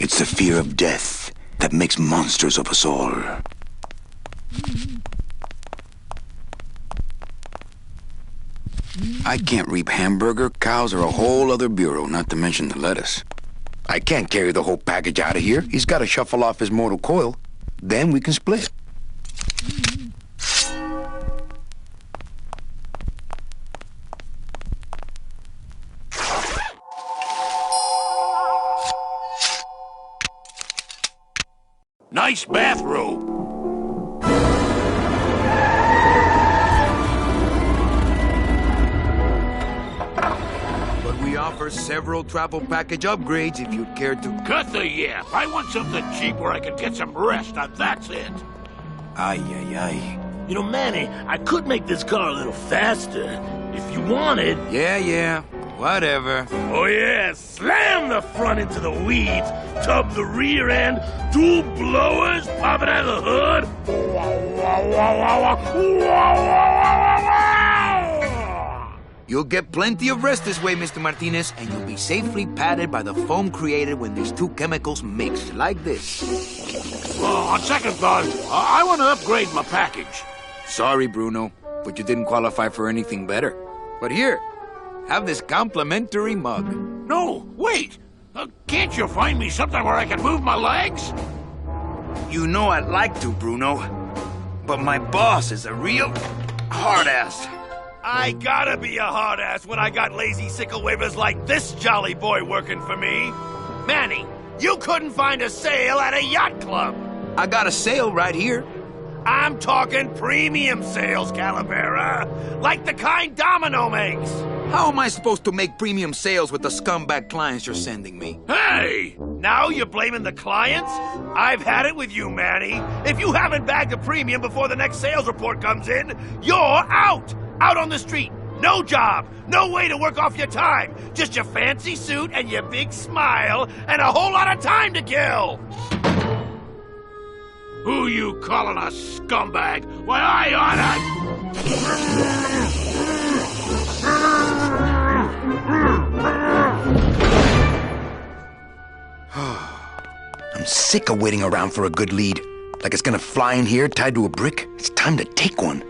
It's the fear of death that makes monsters of us all. I can't reap hamburger, cows, or a whole other bureau, not to mention the lettuce. I can't carry the whole package out of here. He's got to shuffle off his mortal coil. Then we can split. Nice bathrobe. But we offer several travel package upgrades if you'd care to... Cut the yap. I want something cheap where I can get some rest. Now that's it. Ay, ay, ay. You know, Manny, I could make this car a little faster if you wanted. Yeah. Whatever. Oh yeah, slam the front into the weeds, tub the rear end, dual blowers, pop it out of the hood. You'll get plenty of rest this way, Mr. Martinez, and you'll be safely padded by the foam created when these two chemicals mix, like this. On second thought, I want to upgrade my package. Sorry, Bruno, but you didn't qualify for anything better. But here, have this complimentary mug. No, wait. Can't you find me something where I can move my legs? You know I'd like to, Bruno, but my boss is a real hard-ass. I gotta be a hard ass when I got lazy sickle wavers like this jolly boy working for me. Manny, you couldn't find a sale at a yacht club. I got a sale right here. I'm talking premium sales, Calavera, like the kind Domino makes. How am I supposed to make premium sales with the scumbag clients you're sending me? Hey! Now you're blaming the clients? I've had it with you, Manny. If you haven't bagged a premium before the next sales report comes in, you're out! Out on the street. No job. No way to work off your time. Just your fancy suit and your big smile and a whole lot of time to kill. Who you calling a scumbag? Why, I oughta... I'm sick of waiting around for a good lead. Like it's gonna fly in here tied to a brick. It's time to take one.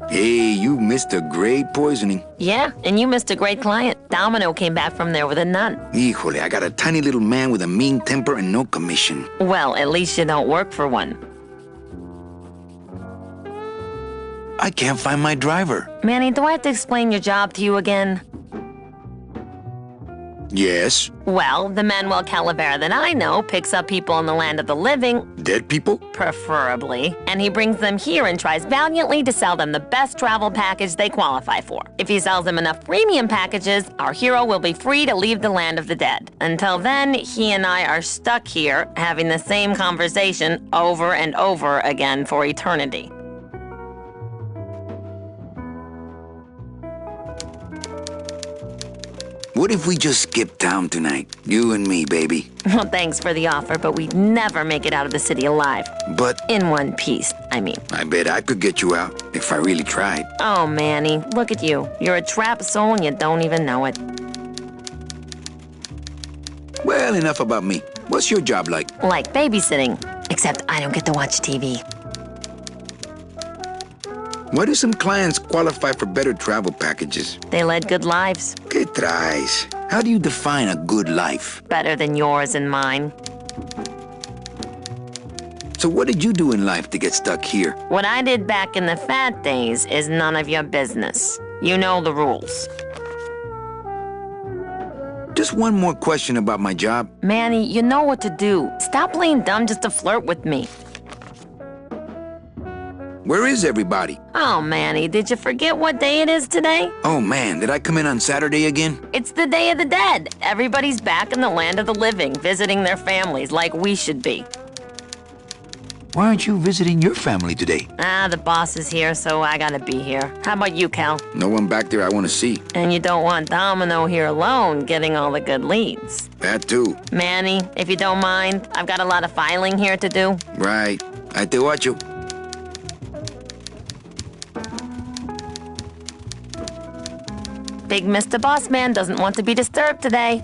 Hey, you missed a great poisoning. Yeah, and you missed a great client. Domino came back from there with a nun. Híjole, I got a tiny little man with a mean temper and no commission. Well, at least you don't work for one. I can't find my driver. Manny, do I have to explain your job to you again? Yes. Well, the Manuel Calavera that I know picks up people in the land of the living, Dead people? preferably, and he brings them here and tries valiantly to sell them the best travel package they qualify for. If he sells them enough premium packages, our hero will be free to leave the land of the dead. Until then, he and I are stuck here having the same conversation over and over again for eternity. What if we just skip town tonight? You and me, baby. Well, thanks for the offer, but we'd never make it out of the city alive. But In one piece, I mean. I bet I could get you out if I really tried. Oh, Manny, look at you. You're a trapped soul and you don't even know it. Well, enough about me. What's your job like? Like babysitting, except I don't get to watch TV. Why do some clients qualify for better travel packages? They led good lives, ¿Qué traes? How do you define a good life? better than yours and mine. So what did you do in life to get stuck here? What I did back in the fat days is none of your business. You know the rules. Just one more question about my job. Manny, you know what to do. Stop playing dumb just to flirt with me. Where is everybody? Oh, Manny, did you forget what day it is today? Oh man, did I come in on Saturday again? It's the Day of the Dead. Everybody's back in the land of the living, visiting their families like we should be. Why aren't you visiting your family today? The boss is here, so I gotta be here. How about you, Cal? No one back there I want to see. And you don't want Domino here alone, getting all the good leads. That too. Manny, if you don't mind, I've got a lot of filing here to do. Right. I te watcho. Big Mr. Boss Man doesn't want to be disturbed today.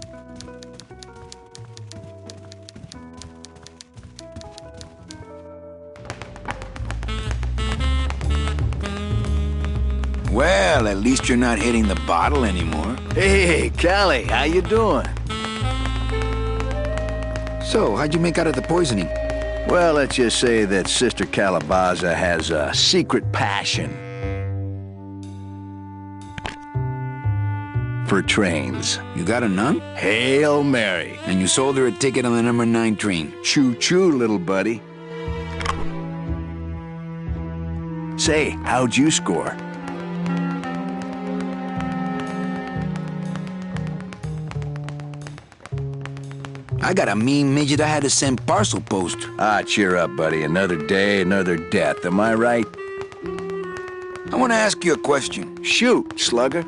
Well, at least you're not hitting the bottle anymore. Hey, Callie, how you doing? So, how'd you make out of the poisoning? Well, let's just say that Sister Calabaza has a secret passion for trains. You got a nun? Hail Mary. And you sold her a ticket on the number 9 train. Choo-choo, little buddy. Say, how'd you score? I got a mean midget I had to send parcel post. Cheer up, buddy. Another day, another death. Am I right? I want to ask you a question. Shoot, slugger.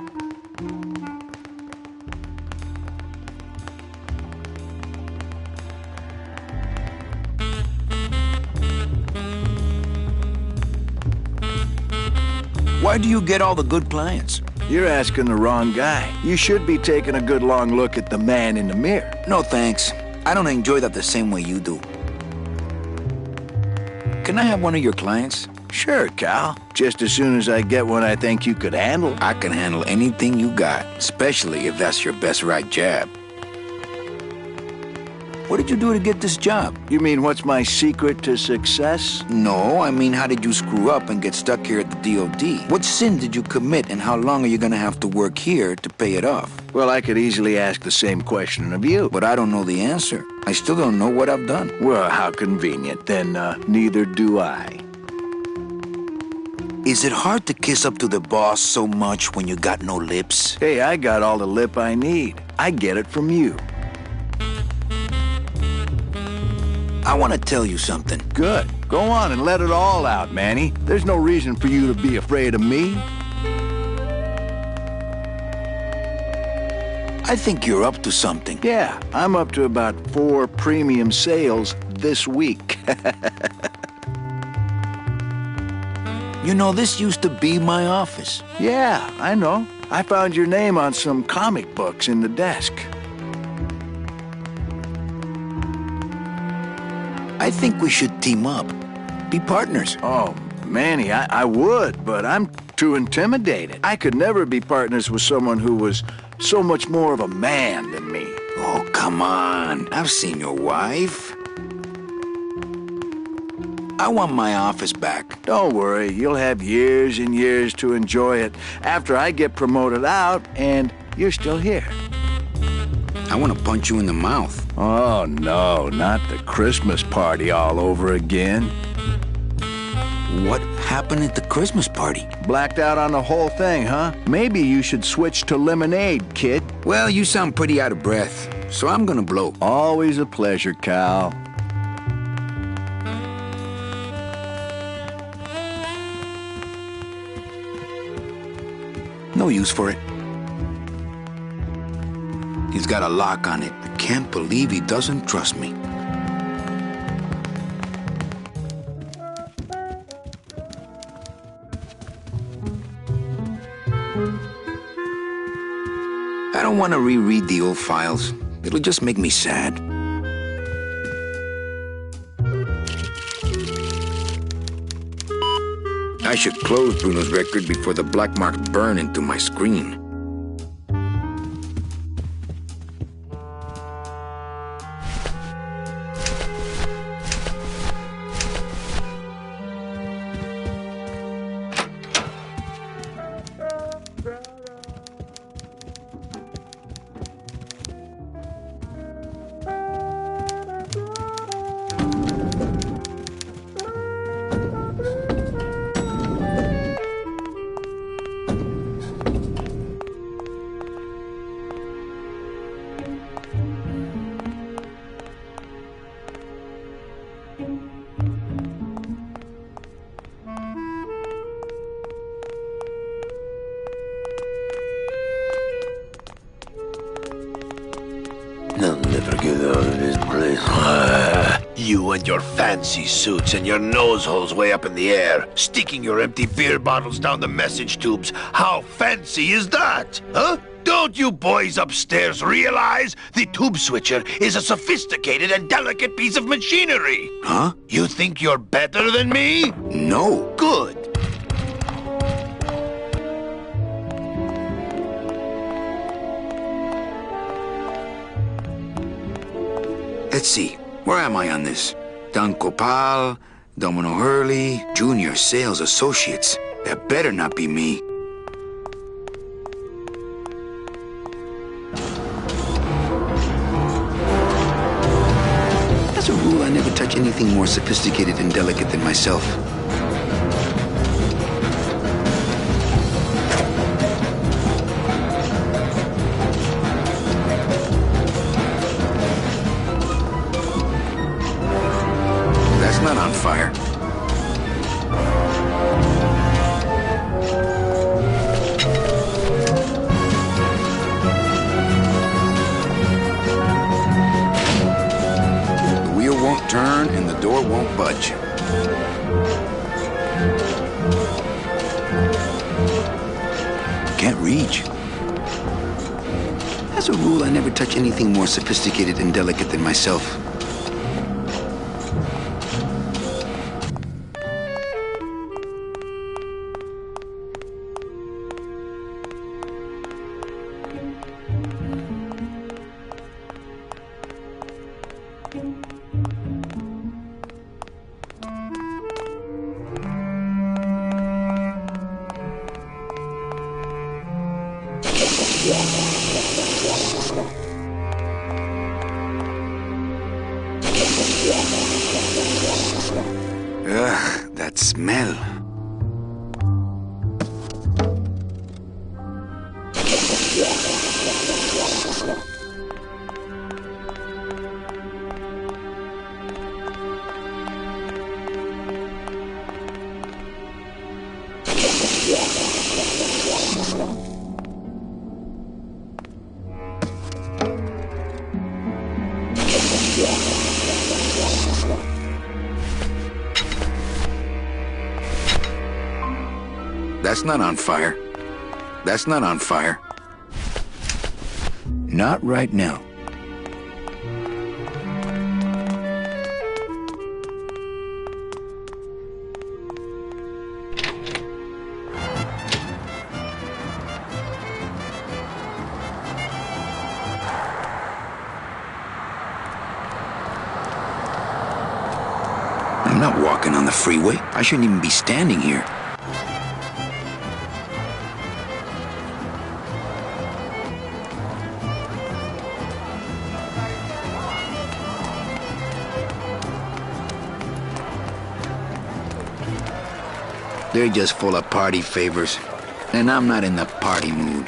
Why do you get all the good clients? You're asking the wrong guy. You should be taking a good long look at the man in the mirror. No thanks. I don't enjoy that the same way you do. Can I have one of your clients? Sure, Cal. Just as soon as I get one I think you could handle. I can handle anything you got, especially if that's your best right jab. What did you do to get this job? You mean what's my secret to success? No, I mean how did you screw up and get stuck here at the DOD? What sin did you commit and how long are you gonna have to work here to pay it off? Well, I could easily ask the same question of you. But I don't know the answer. I still don't know what I've done. Well, how convenient. Then neither do I. Is it hard to kiss up to the boss so much when you got no lips? Hey, I got all the lip I need. I get it from you. I want to tell you something. Good. Go on and let it all out, Manny. There's no reason for you to be afraid of me. I think you're up to something. Yeah, I'm up to about 4 premium sales this week. You know, this used to be my office. Yeah, I know. I found your name on some comic books in the desk. I think we should team up. Be partners. Oh, Manny, I would, but I'm too intimidated. I could never be partners with someone who was so much more of a man than me. Oh, come on. I've seen your wife. I want my office back. Don't worry, you'll have years and years to enjoy it after I get promoted out and you're still here. I want to punch you in the mouth. Oh, no, not the Christmas party all over again. What happened at the Christmas party? Blacked out on the whole thing, huh? Maybe you should switch to lemonade, kid. Well, you sound pretty out of breath, so I'm gonna blow. Always a pleasure, Cal. No use for it. He's got a lock on it. I can't believe he doesn't trust me. I don't want to reread the old files. It'll just make me sad. I should close Bruno's record before the black marks burn into my screen. I'll never get out of this place. You and your fancy suits and your nose holes way up in the air, sticking your empty beer bottles down the message tubes. How fancy is that? Huh? Don't you boys upstairs realize the tube switcher is a sophisticated and delicate piece of machinery? Huh? You think you're better than me? No. Good. Let's see. Where am I on this? Don Copal, Domino Hurley, Junior Sales Associates. That better not be me. As a rule, I never touch anything more sophisticated and delicate than myself. That's not on fire. The wheel won't turn and the door won't budge. Can't reach. As a rule, I never touch anything more sophisticated and delicate than myself. Ugh, that smell. That's not on fire. That's not on fire. Not right now. on the freeway. I shouldn't even be standing here. They're just full of party favors, and I'm not in the party mood.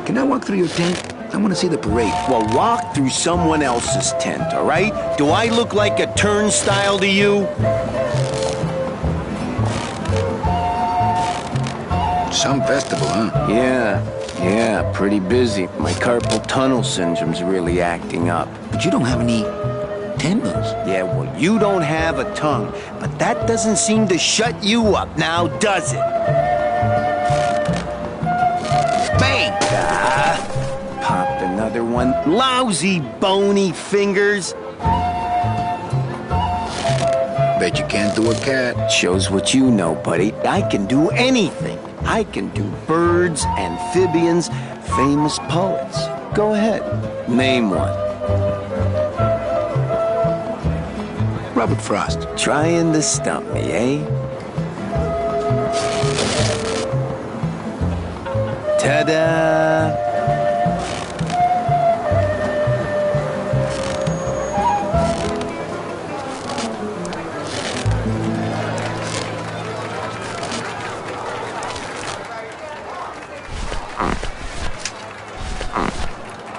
Can I walk through your tent? I want to see the parade. Well, walk through someone else's tent, all right? Do I look like a turnstile to you? Some festival, huh? Yeah, pretty busy. My carpal tunnel syndrome's really acting up. But you don't have any tendons. Yeah, well, you don't have a tongue, but that doesn't seem to shut you up now, does it? Bang! Pop another one. Lousy, bony fingers. Bet you can't do a cat. Shows what you know, buddy. I can do anything. I can do birds, amphibians, famous poets. Go ahead, name one. Robert Frost. Trying to stump me, eh? Ta-da!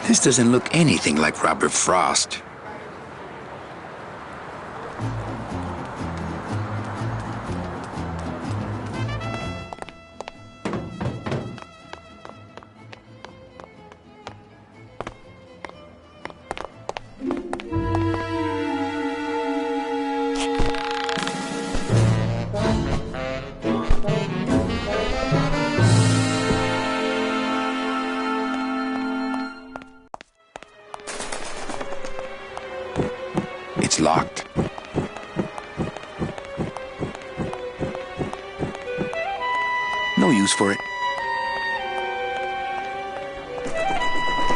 This doesn't look anything like Robert Frost. It's locked. No use for it.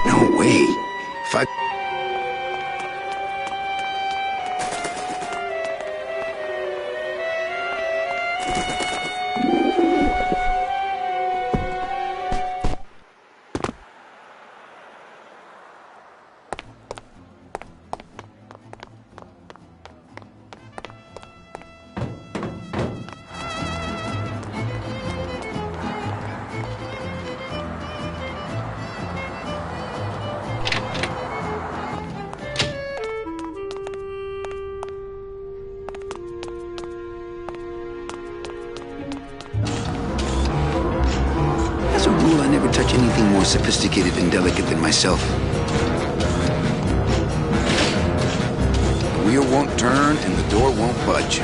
No way. If I... As a rule, I never touch anything more sophisticated and delicate than myself. The wheel won't turn and the door won't budge.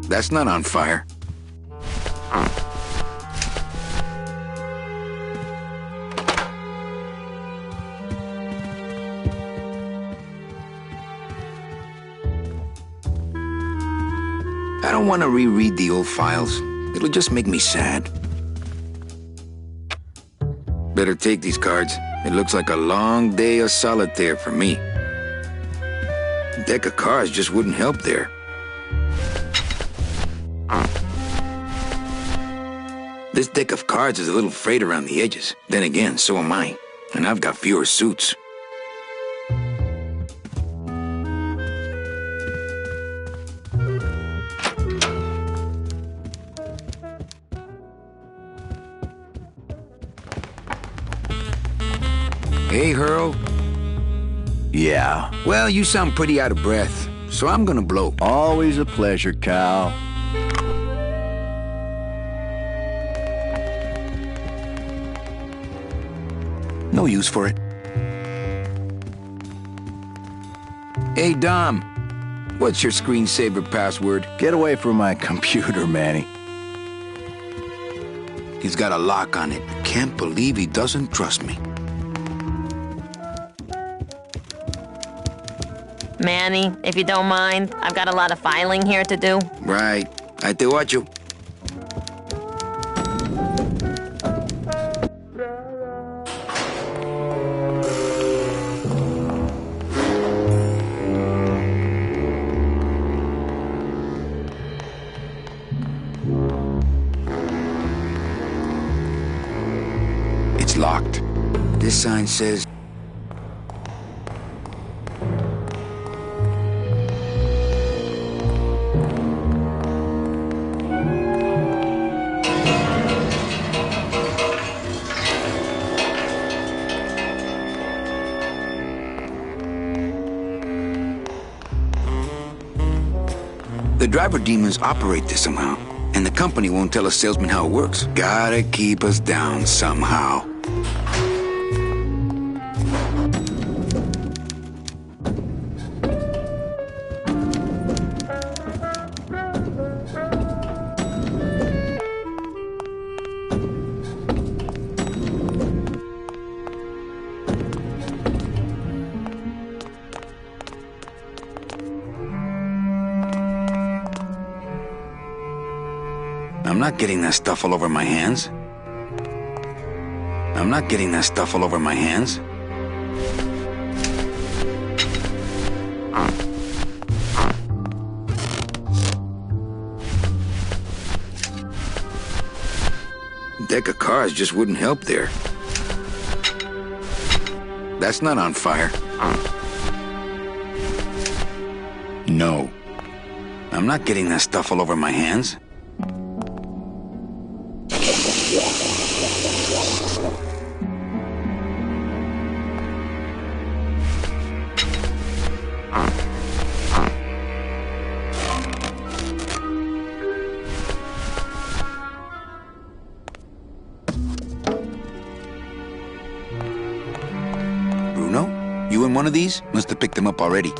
That's not on fire. I don't want to reread the old files. It'll just make me sad. Better take these cards. It looks like a long day of solitaire for me. A deck of cards just wouldn't help there. This deck of cards is a little frayed around the edges. Then again, so am I. And I've got fewer suits. Hey, Hurl. Yeah. Well, you sound pretty out of breath, so I'm gonna blow. Always a pleasure, Cal. No use for it. Hey, Dom. What's your screensaver password? Get away from my computer, Manny. He's got a lock on it. I can't believe he doesn't trust me. Manny, if you don't mind, I've got a lot of filing here to do. Right. I te watcho. It's locked. This sign says... The driver demons operate this somehow, and the company won't tell a salesman how it works. Gotta keep us down somehow. I'm not getting that stuff all over my hands. I'm not getting that stuff all over my hands. Deck of cards just wouldn't help there. That's not on fire. No. I'm not getting that stuff all over my hands. Bruno, you in one of these? Must have picked them up already.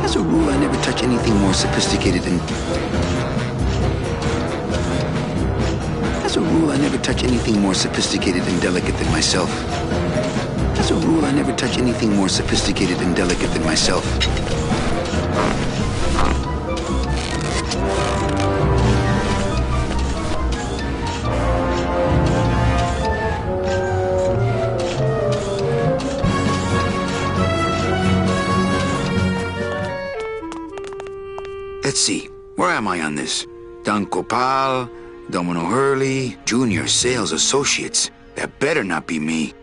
As a rule, I never touch anything more sophisticated than... As a rule, I never touch anything more sophisticated and delicate than myself. As a rule, I never touch anything more sophisticated and delicate than myself. Let's see, where am I on this? Don Copal, Domino Hurley, Junior Sales Associates. That better not be me.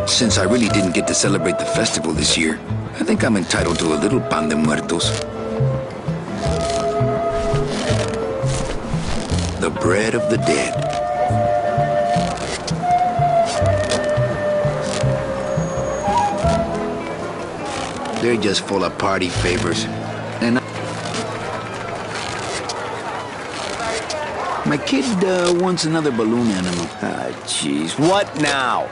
Since I really didn't get to celebrate the festival this year, I think I'm entitled to a little pan de muertos. The bread of the dead. They're just full of party favors. And my kid wants another balloon animal. Ah, jeez. What now?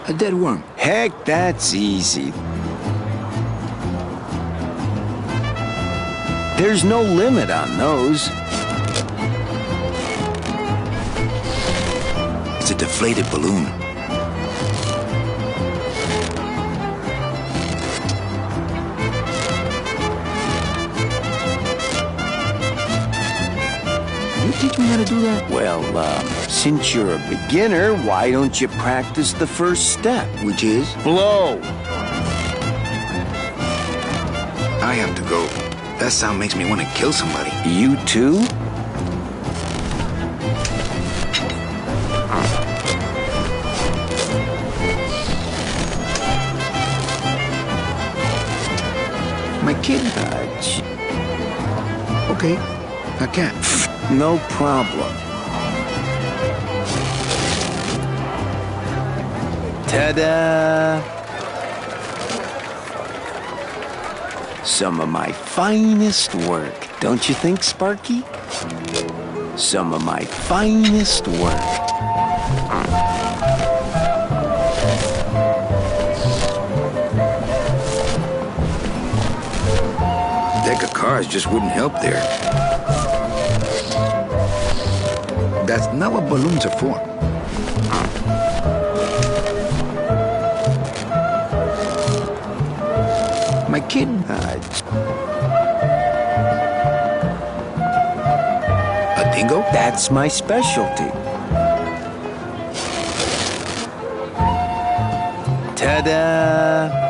A dead worm. Heck, that's easy. There's no limit on those. It's a deflated balloon. You teach me how gotta do that? Well, since you're a beginner, why don't you practice the first step? Which is? Blow. I have to go. That sound makes me want to kill somebody. You too? My kid? Okay, I can't. No problem. Ta-da! Some of my finest work, don't you think, Sparky? Some of my finest work. Deck of cards just wouldn't help there. That's not what balloons are for. My kid? A dingo? That's my specialty. Ta-da!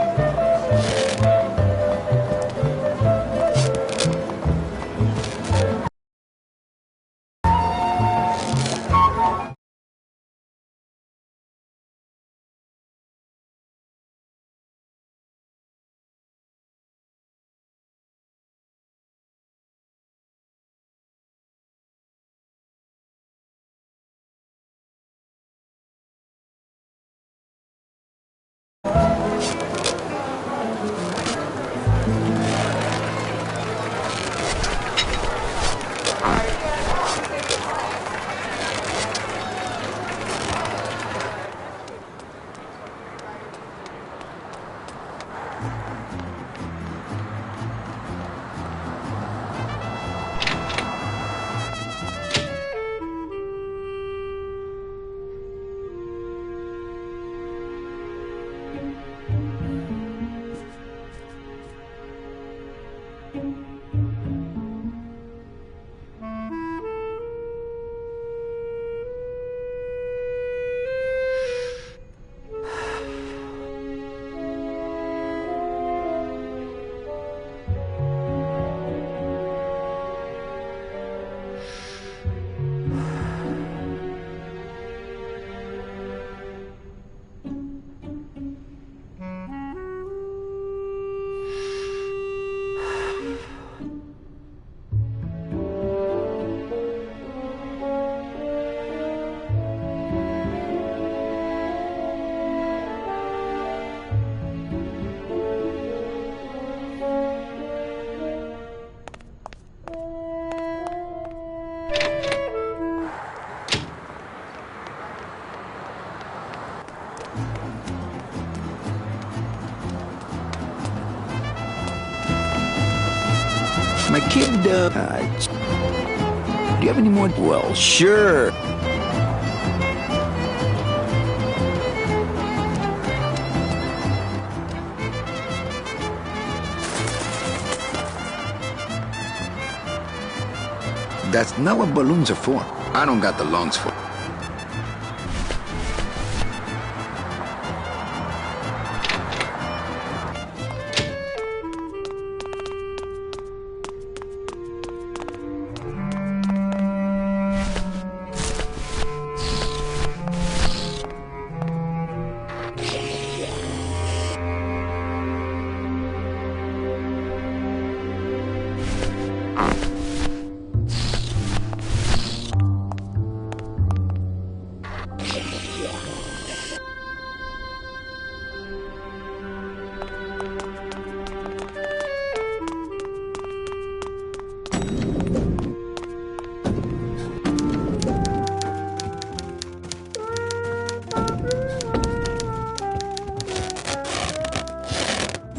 My kid, do you have any more? Well, sure. That's not what balloons are for. I don't got the lungs for it.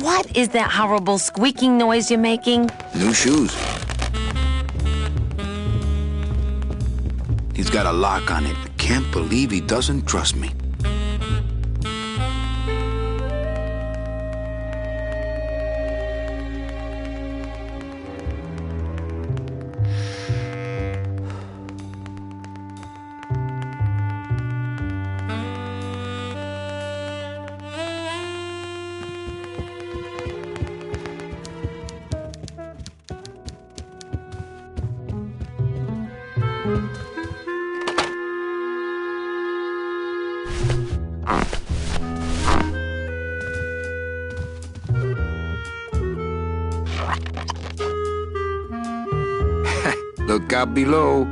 What is that horrible squeaking noise you're making? New shoes. He's got a lock on it. I can't believe he doesn't trust me. Look out below.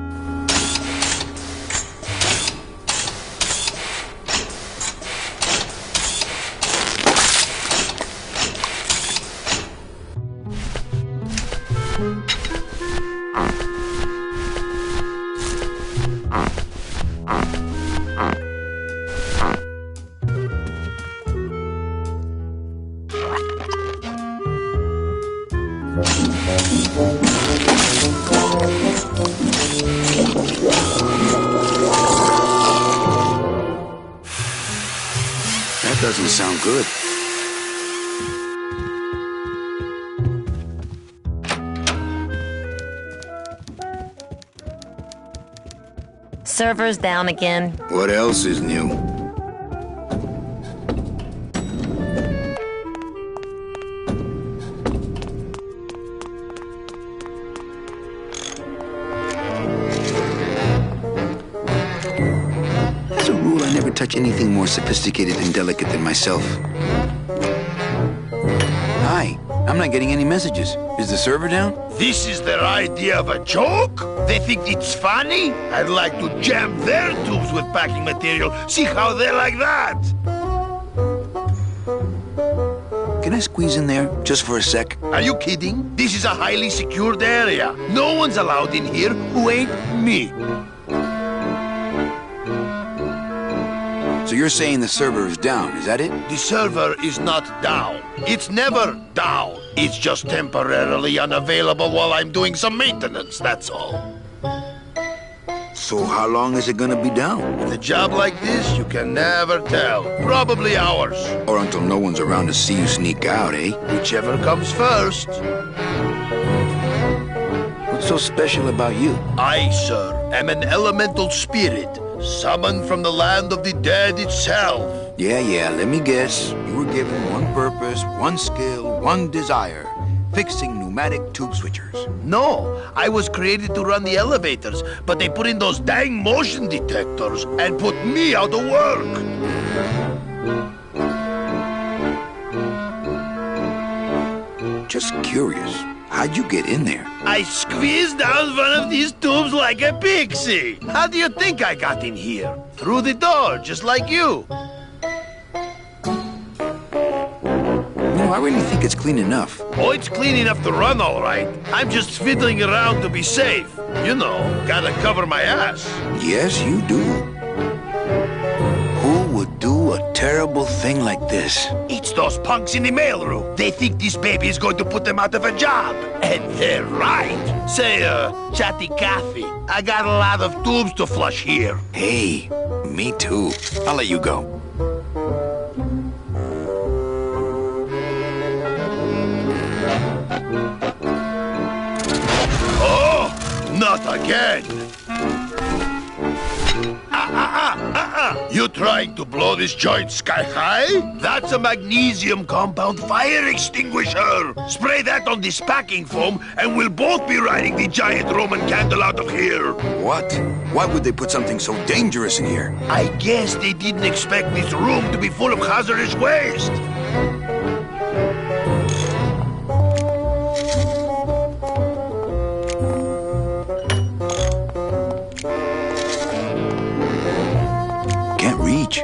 That doesn't sound good. Server's down again. What else is new? As a rule, I never touch anything more sophisticated and delicate than myself. Hi, I'm not getting any messages. Is the server down? This is their idea of a joke? They think it's funny? I'd like to jam their tubes with packing material. See how they like that? Can I squeeze in there just for a sec? Are you kidding? This is a highly secured area. No one's allowed in here who ain't me. So you're saying the server is down, is that it? The server is not down. It's never down. It's just temporarily unavailable while I'm doing some maintenance, that's all. So how long is it gonna be down? With a job like this, you can never tell. Probably hours. Or until no one's around to see you sneak out, eh? Whichever comes first. What's so special about you? I, sir, am an elemental spirit, summoned from the land of the dead itself. Yeah, let me guess. You were given one purpose, one skill, one desire. Fixing pneumatic tube switchers. No, I was created to run the elevators, but they put in those dang motion detectors and put me out of work. Just curious, how'd you get in there? I squeezed down one of these tubes like a pixie. How do you think I got in here? Through the door, just like you. No, I really think it's clean enough. Oh, it's clean enough to run, all right. I'm just fiddling around to be safe. You know, gotta cover my ass. Yes, you do. Who would do a terrible thing like this? It's those punks in the mailroom. They think this baby is going to put them out of a job. And they're right. Say, chatty Cathy, I got a lot of tubes to flush here. Hey, me too. I'll let you go. Not again! You trying to blow this joint sky high? That's a magnesium compound fire extinguisher! Spray that on this packing foam and we'll both be riding the giant Roman candle out of here! What? Why would they put something so dangerous in here? I guess they didn't expect this room to be full of hazardous waste! Reach.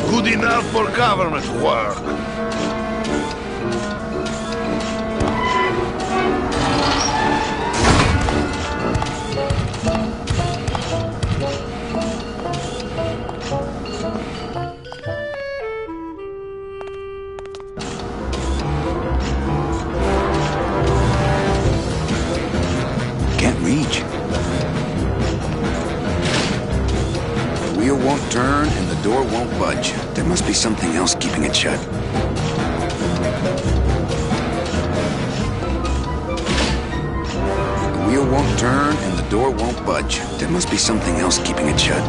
Good enough for government work. Reach. The wheel won't turn and the door won't budge. There must be something else keeping it shut. The wheel won't turn and the door won't budge. There must be something else keeping it shut.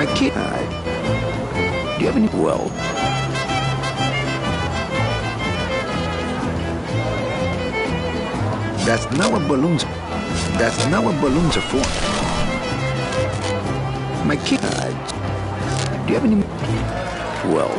My kid. Do you have any? Well, That's not what balloons. That's not what balloons are for. My kid. do you have any? Well,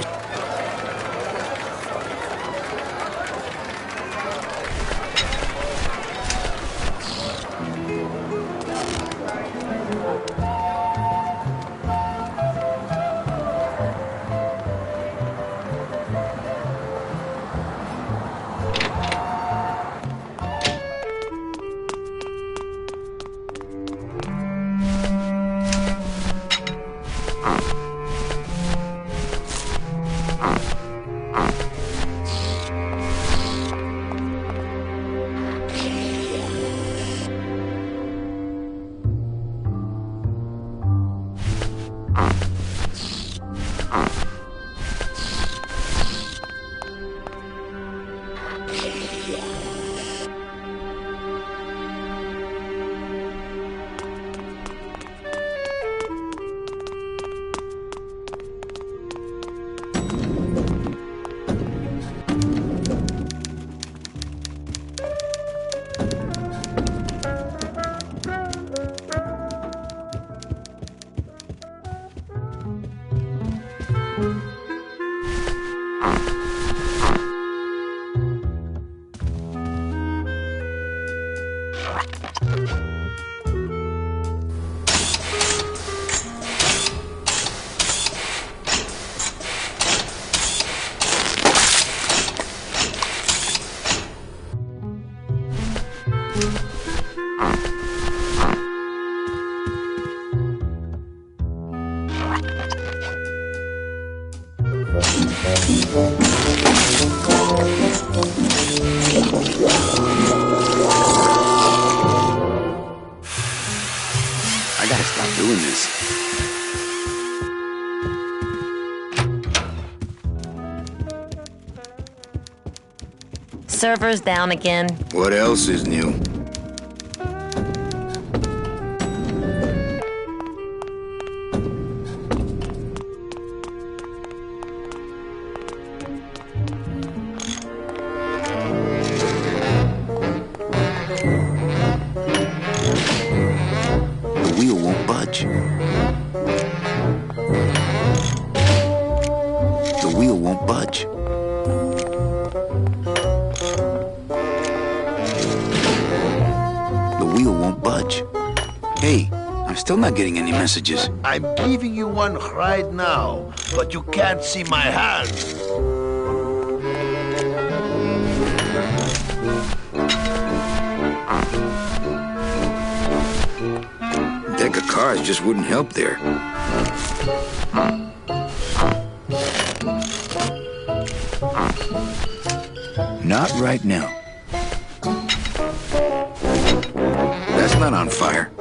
I gotta stop doing this. Server's down again. What else is new? the wheel won't budge. The wheel won't budge. The wheel won't budge. Hey, I'm still not getting any messages. I'm giving you one right now, but you can't see my hand. Deck of cards just wouldn't help there. Not right now. That's not on fire.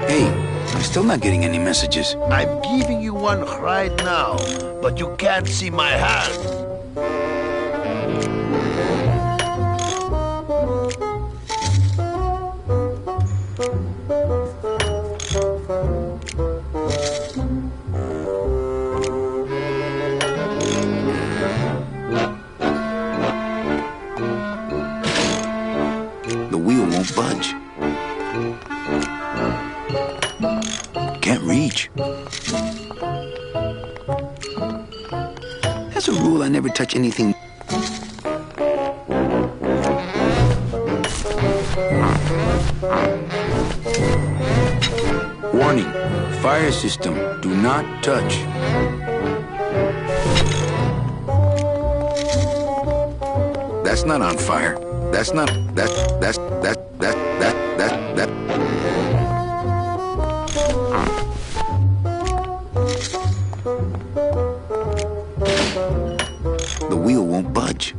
Hey, I'm still not getting any messages. I'm giving you one right now, but you can't see my hand. The wheel won't budge. Can't reach. As a rule, I never touch anything. Warning, fire system, do not touch. That's not on fire. That's not, that's. The wheel won't budge.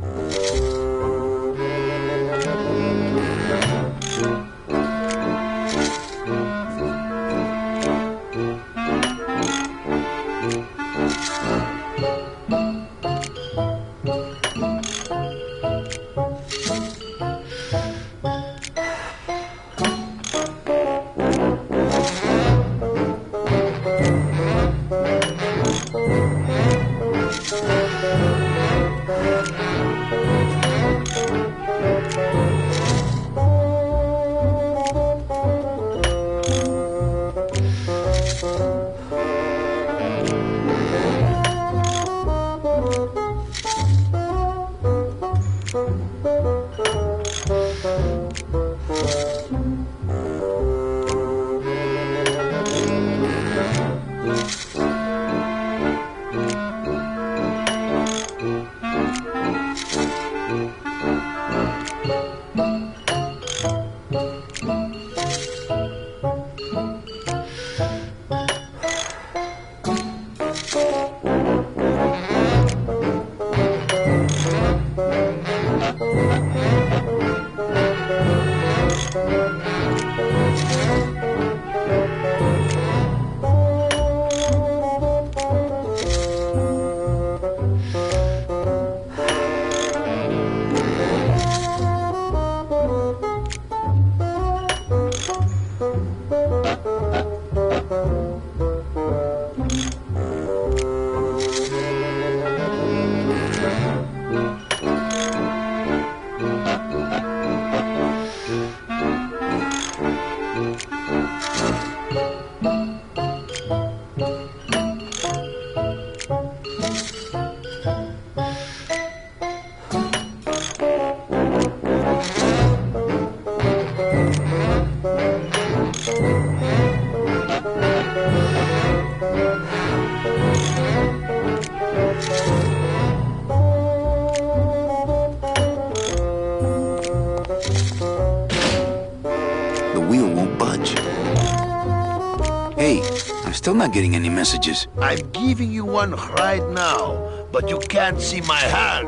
not getting any messages. I'm giving you one right now, but you can't see my hand.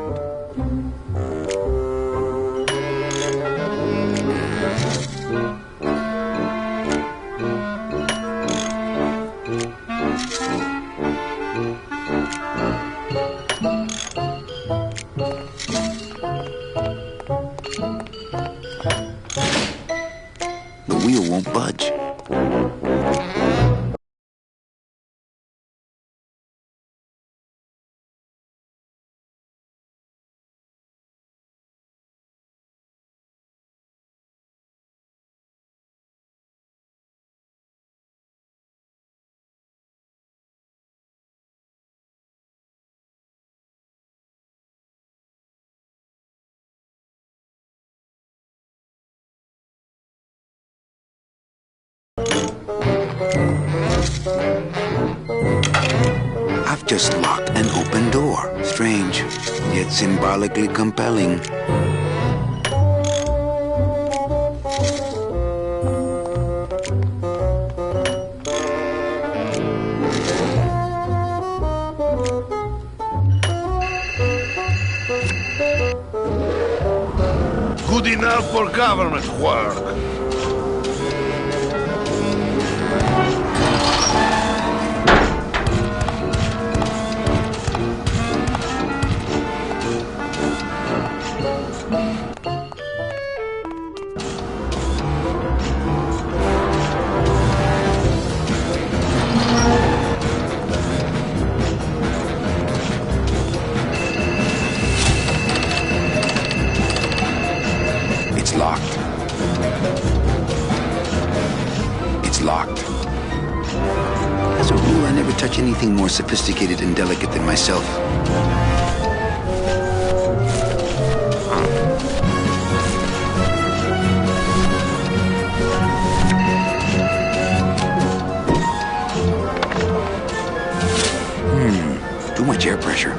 The wheel won't budge. I've just locked an open door. Strange, yet symbolically compelling. Good enough for government work. It's locked. It's locked. As a rule, I never touch anything more sophisticated and delicate than myself. Too much air pressure.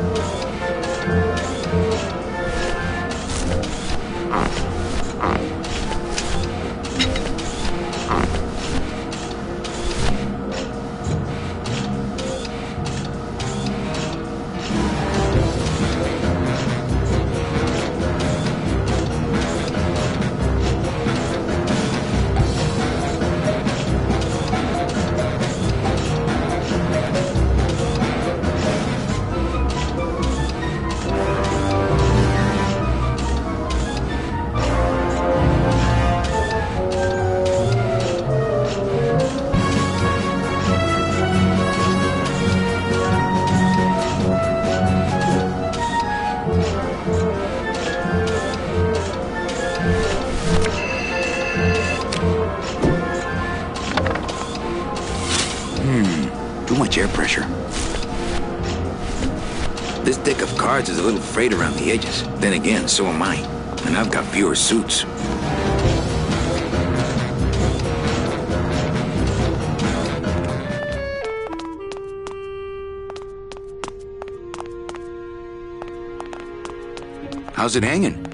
Too much air pressure. This deck of cards is a little frayed around the edges. Then again, so am I. And I've got fewer suits. How's it hanging?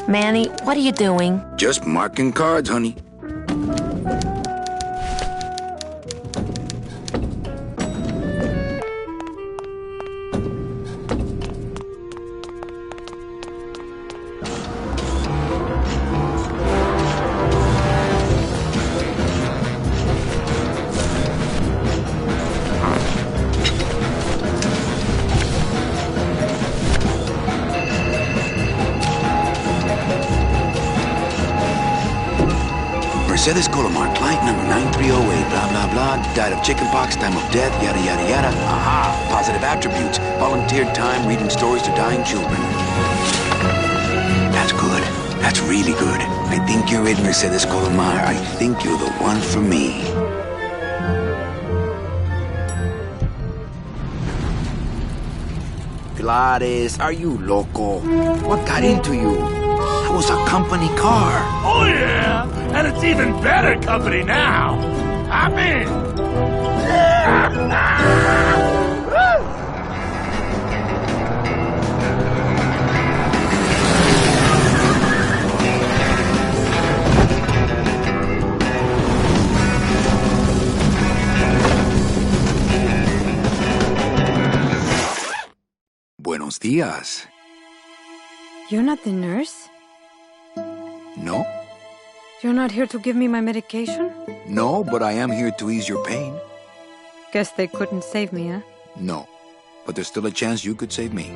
Manny, what are you doing? Just marking cards, honey. Mercedes Colomar, client number 9308, blah, blah, blah, died of chickenpox, time of death, yada, yada, yada. Aha, positive attributes, volunteered time reading stories to dying children. That's good. That's really good. I think you're it, Mercedes Colomar. I think you're the one for me. Gladys, are you loco? What got into you? That was a company car. Oh, yeah! And it's even better company now. I'm in. Buenos dias. You're not the nurse? No? You're not here to give me my medication? No, but I am here to ease your pain. Guess they couldn't save me, huh? No, but there's still a chance you could save me.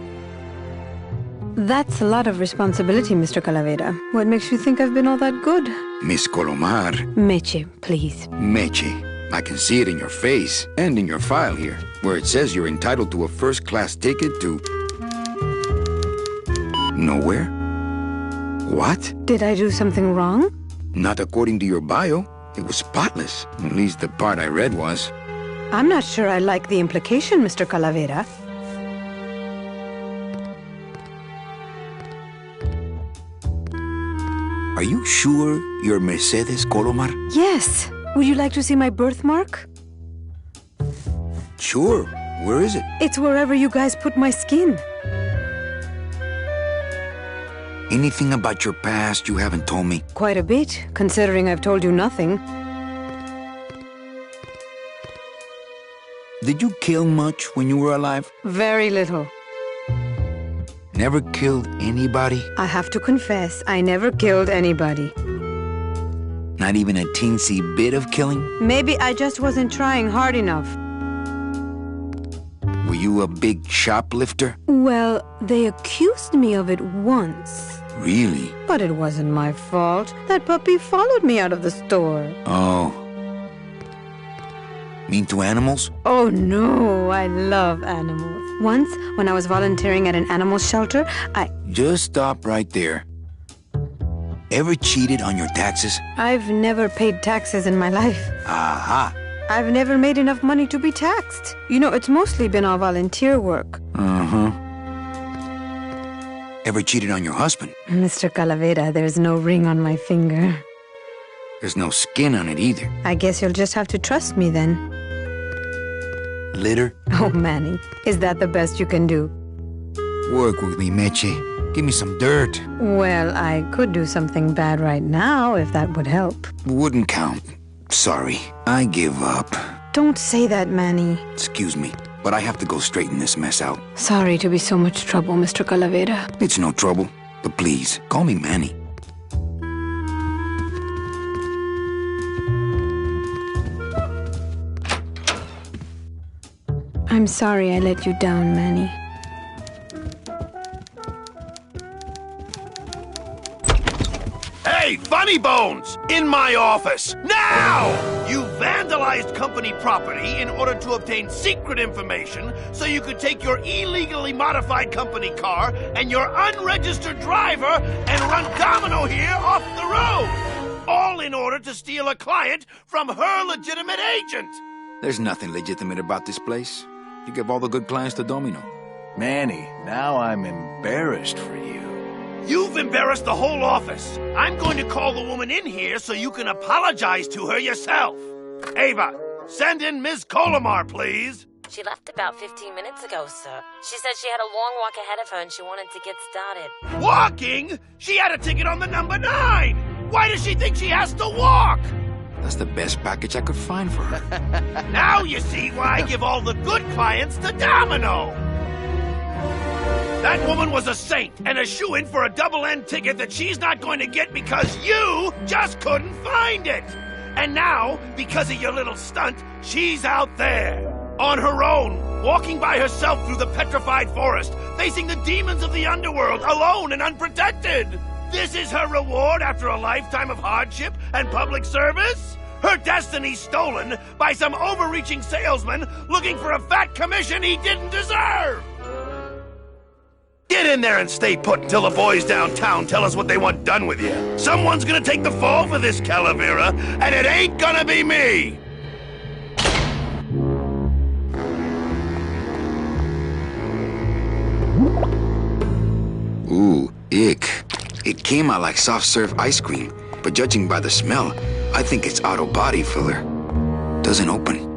That's a lot of responsibility, Mr. Calavera. What makes you think I've been all that good? Miss Colomar. Meche, please. Meche. I can see it in your face and in your file here, where it says you're entitled to a first-class ticket to... nowhere? What? Did I do something wrong? Not according to your bio. It was spotless. At least the part I read was. I'm not sure I like the implication, Mr. Calavera. Are you sure you're Mercedes Colomar? Yes. Would you like to see my birthmark? Sure. Where is it? It's wherever you guys put my skin. Anything about your past you haven't told me? Quite a bit, considering I've told you nothing. Did you kill much when you were alive? Very little. Never killed anybody? I have to confess, I never killed anybody. Not even a teensy bit of killing? Maybe I just wasn't trying hard enough. Were you a big shoplifter? Well, they accused me of it once. Really? But it wasn't my fault. That puppy followed me out of the store. Oh. Mean to animals? Oh no, I love animals. Once, when I was volunteering at an animal shelter, Just stop right there. Ever cheated on your taxes? I've never paid taxes in my life. Aha. I've never made enough money to be taxed. You know, it's mostly been all volunteer work. Uh-huh. Ever cheated on your husband? Mr. Calavera, there's no ring on my finger. There's no skin on it either. I guess you'll just have to trust me then. Litter? Oh, Manny, is that the best you can do? Work with me, Meche. Give me some dirt. Well, I could do something bad right now if that would help. Wouldn't count. Sorry. I give up. Don't say that, Manny. Excuse me, but I have to go straighten this mess out. Sorry to be so much trouble, Mr. Calavera. It's no trouble. But please, call me Manny. I'm sorry I let you down, Manny. Hey, Funny Bones! In my office! Now! You vandalized company property in order to obtain secret information so you could take your illegally modified company car and your unregistered driver and run domino here off the road! All in order to steal a client from her legitimate agent! There's nothing legitimate about this place. You give all the good clients to Domino. Manny, now I'm embarrassed for you. You've embarrassed the whole office. I'm going to call the woman in here so you can apologize to her yourself. Ava, send in Ms. Colomar, please. She left about 15 minutes ago, sir. She said she had a long walk ahead of her and she wanted to get started. Walking? She had a ticket on the number 9. Why does she think she has to walk? That's the best package I could find for her. Now you see why I give all the good clients to Domino. That woman was a saint and a shoo-in for a double-end ticket that she's not going to get because you just couldn't find it. And now, because of your little stunt, she's out there, on her own, walking by herself through the petrified forest, facing the demons of the underworld, alone and unprotected. This is her reward after a lifetime of hardship and public service? Her destiny's stolen by some overreaching salesman looking for a fat commission he didn't deserve! Get in there and stay put until the boys downtown tell us what they want done with you. Someone's gonna take the fall for this, Calavera, and it ain't gonna be me! Ooh, ick. It came out like soft serve ice cream, but judging by the smell, I think it's auto body filler. Doesn't open.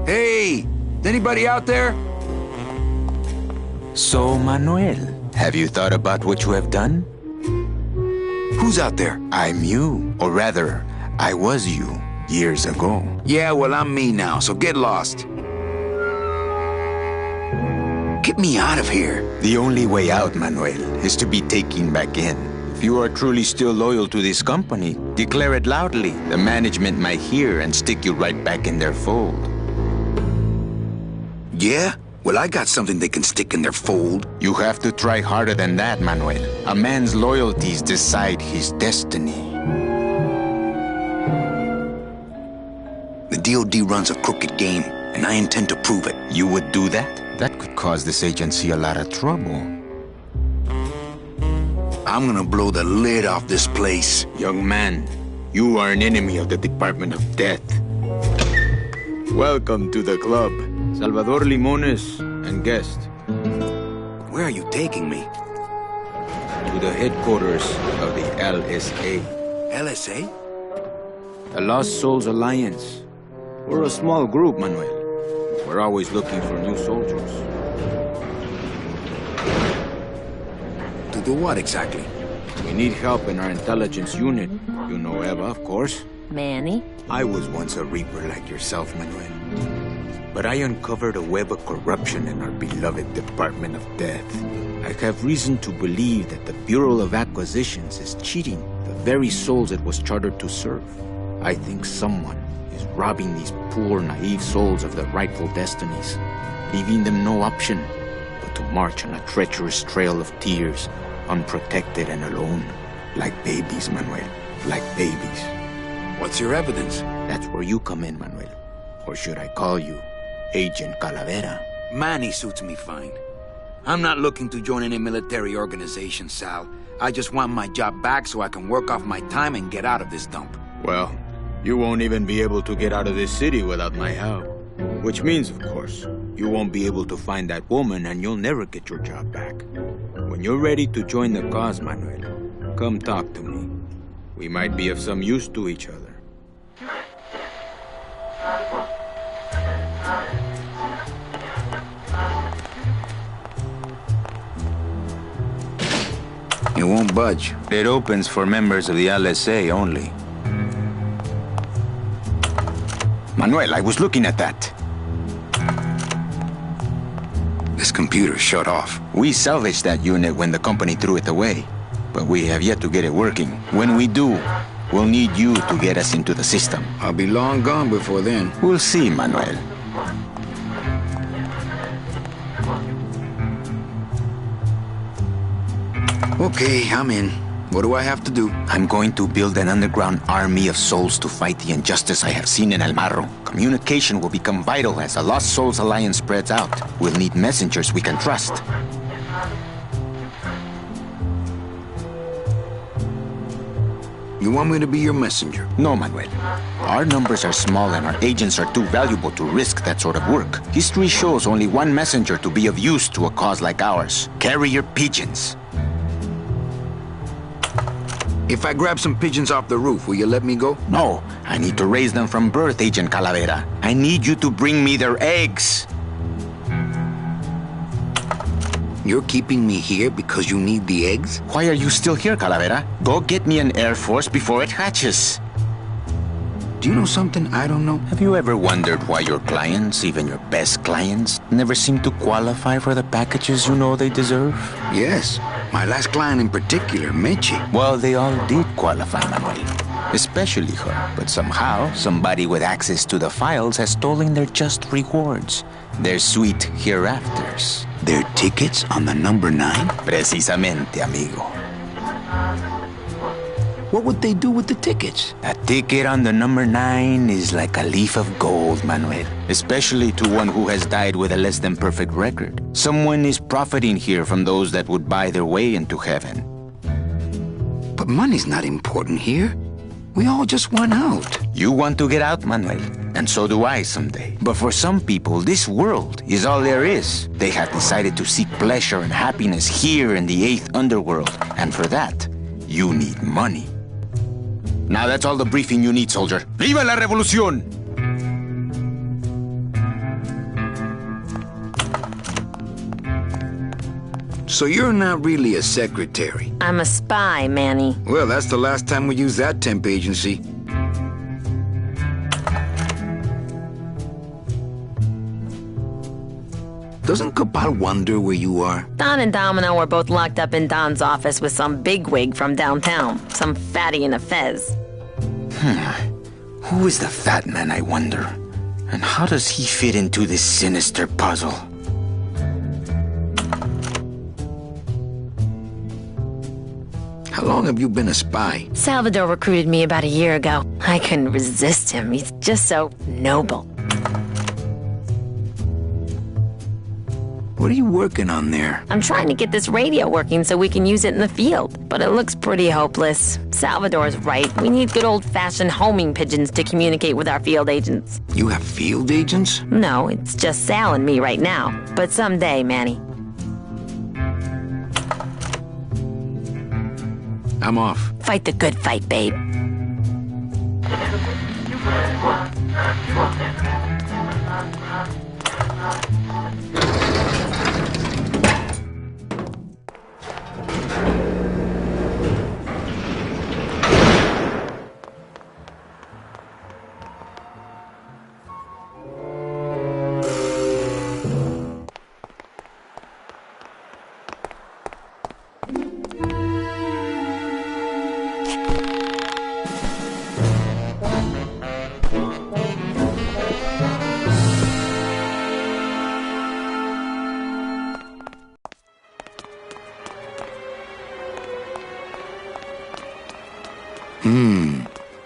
Hey! Is anybody out there? So, Manuel, have you thought about what you have done? Who's out there? I'm you, or rather, I was you, years ago. Yeah, well, I'm me now, so get lost. Get me out of here. The only way out, Manuel, is to be taken back in. If you are truly still loyal to this company, declare it loudly. The management might hear and stick you right back in their fold. Yeah? Well, I got something they can stick in their fold. You have to try harder than that, Manuel. A man's loyalties decide his destiny. The DOD runs a crooked game, and I intend to prove it. You would do that? That could cause this agency a lot of trouble. I'm gonna blow the lid off this place. Young man, you are an enemy of the Department of Death. Welcome to the club. Salvador Limones and guest. Where are you taking me? To the headquarters of the LSA. LSA? The Lost Souls Alliance. We're a small group, Manuel. We're always looking for new soldiers. To do what exactly? We need help in our intelligence unit. You know Eva, of course. Manny? I was once a Reaper like yourself, Manuel. But I uncovered a web of corruption in our beloved Department of Death. I have reason to believe that the Bureau of Acquisitions is cheating the very souls it was chartered to serve. I think someone is robbing these poor, naive souls of their rightful destinies, leaving them no option but to march on a treacherous trail of tears, unprotected and alone, like babies, Manuel, like babies. What's your evidence? That's where you come in, Manuel. Or should I call you Agent Calavera? Manny suits me fine. I'm not looking to join any military organization, Sal. I just want my job back so I can work off my time and get out of this dump. Well, you won't even be able to get out of this city without my help. Which means, of course, you won't be able to find that woman and you'll never get your job back. When you're ready to join the cause, Manuel, come talk to me. We might be of some use to each other. It won't budge. It opens for members of the LSA only. Manuel, I was looking at that. This computer's shut off. We salvaged that unit when the company threw it away, but we have yet to get it working. When we do, we'll need you to get us into the system. I'll be long gone before then. We'll see, Manuel. Okay, I'm in. What do I have to do? I'm going to build an underground army of souls to fight the injustice I have seen in El Marro. Communication will become vital as the Lost Souls Alliance spreads out. We'll need messengers we can trust. You want me to be your messenger? No, Manuel. Our numbers are small and our agents are too valuable to risk that sort of work. History shows only one messenger to be of use to a cause like ours. Carrier pigeons. If I grab some pigeons off the roof, will you let me go? No, I need to raise them from birth, Agent Calavera. I need you to bring me their eggs. You're keeping me here because you need the eggs? Why are you still here, Calavera? Go get me an Air Force before it hatches. Do you know something I don't know? Have you ever wondered why your clients, even your best clients, never seem to qualify for the packages you know they deserve? Yes. My last client in particular, Meche. Well, they all did qualify, Manuel. especially her. But somehow, somebody with access to the files has stolen their just rewards, their sweet hereafters. Their tickets on the number 9? Precisamente, amigo. What would they do with the tickets? A ticket on the number 9 is like a leaf of gold, Manuel. Especially to one who has died with a less than perfect record. Someone is profiting here from those that would buy their way into heaven. But money's not important here. We all just want out. You want to get out, Manuel, and so do I someday. But for some people, this world is all there is. They have decided to seek pleasure and happiness here in the 8th underworld, and for that, you need money. Now that's all the briefing you need, soldier. ¡Viva la revolución! So you're not really a secretary? I'm a spy, Manny. Well, that's the last time we used that temp agency. Doesn't Cabal wonder where you are? Don and Domino were both locked up in Don's office with some bigwig from downtown. Some fatty in a fez. Who is the fat man, I wonder? And how does he fit into this sinister puzzle? How long have you been a spy? Salvador recruited me about a year ago. I couldn't resist him. He's just so noble. What are you working on there? I'm trying to get this radio working so we can use it in the field, but it looks pretty hopeless. Salvador's right. We need good old-fashioned homing pigeons to communicate with our field agents. You have field agents? No, it's just Sal and me right now. But someday, Manny. I'm off. Fight the good fight, babe.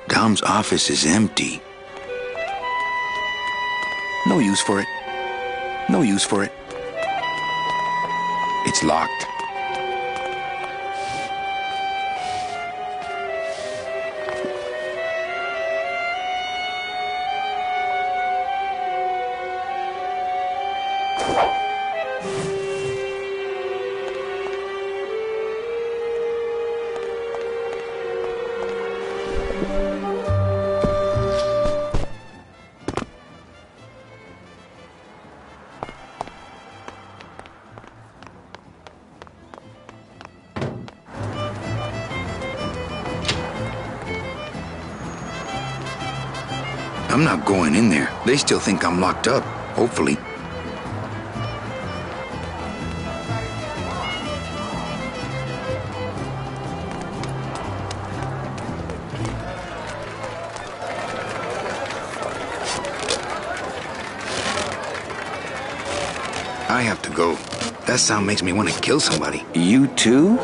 Dom's office is empty. No use for it. No use for it. It's locked. I'm not going in there. They still think I'm locked up, hopefully. I have to go. That sound makes me want to kill somebody. You too?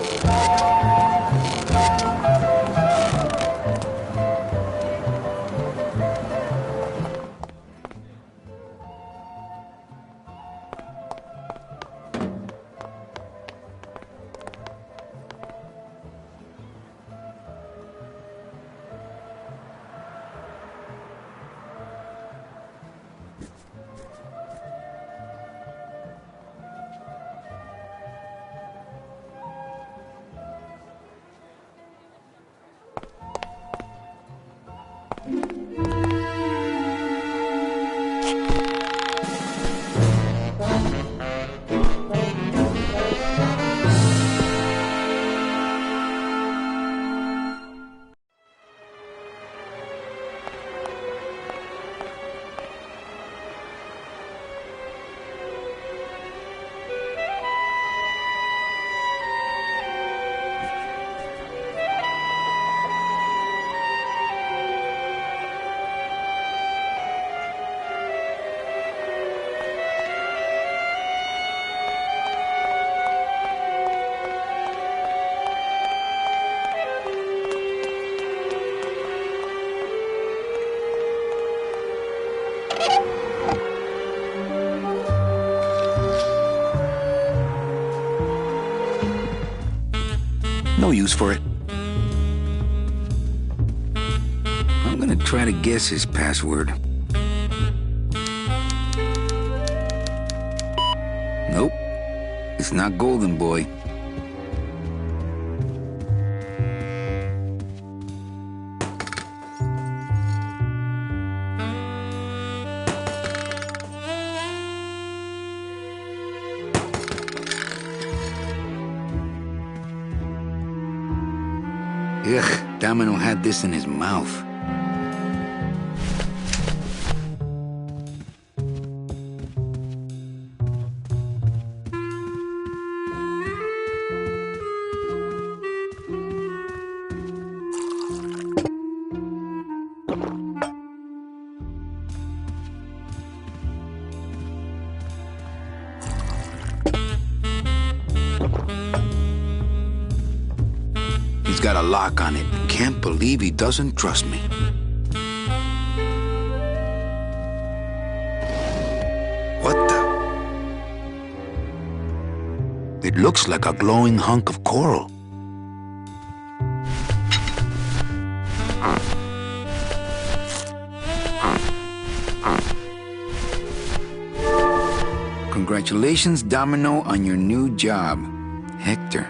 No use for it. I'm gonna try to guess his password. Nope. It's not Golden Boy. Ugh, Domino had this in his mouth. He's got a lock on it. Can't believe he doesn't trust me. What the? It looks like a glowing hunk of coral. Congratulations, Domino, on your new job, Hector.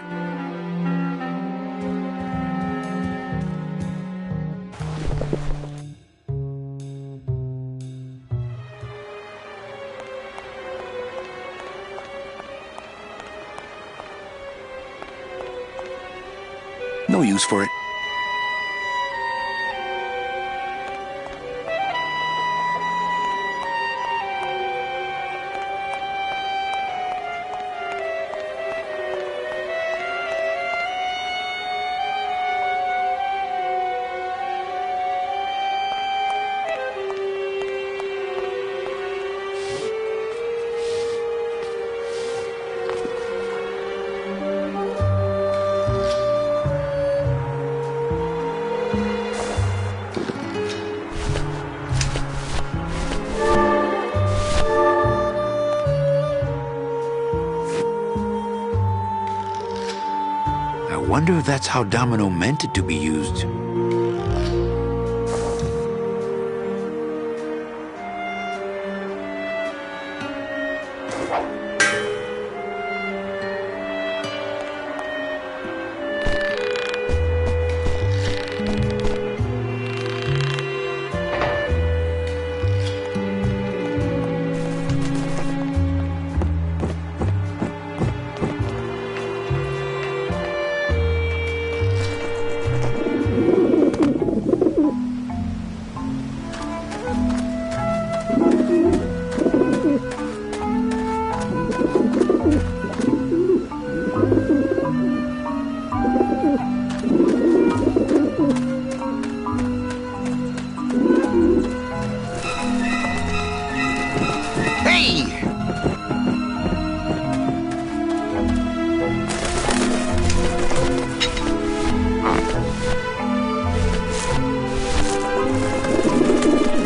No use for it. I wonder if that's how Domino meant it to be used.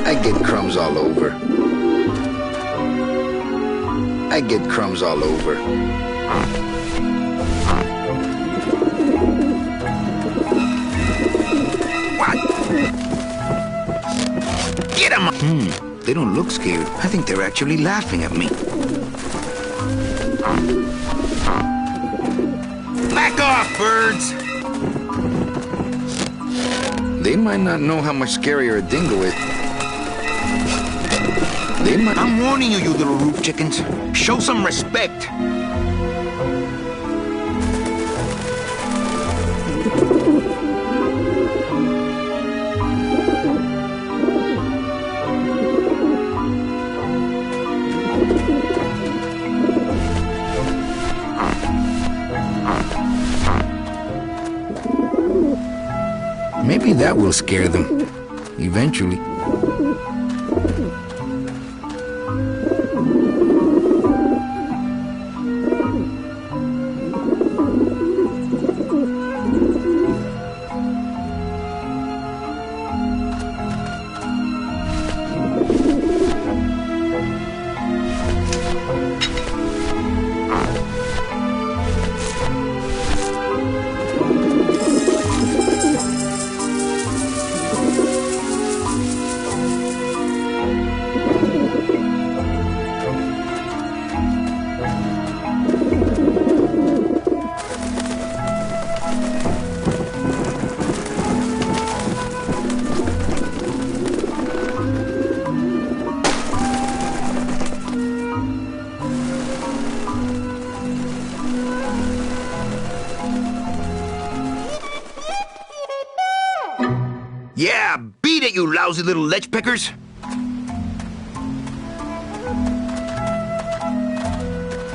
I get crumbs all over. I get crumbs all over. What? Get them! They don't look scared. I think they're actually laughing at me. Back off, birds! They might not know how much scarier a dingo is. I'm warning you, you little roof chickens. Show some respect. Maybe that will scare them, eventually. Yeah, beat it, you lousy little lech pickers!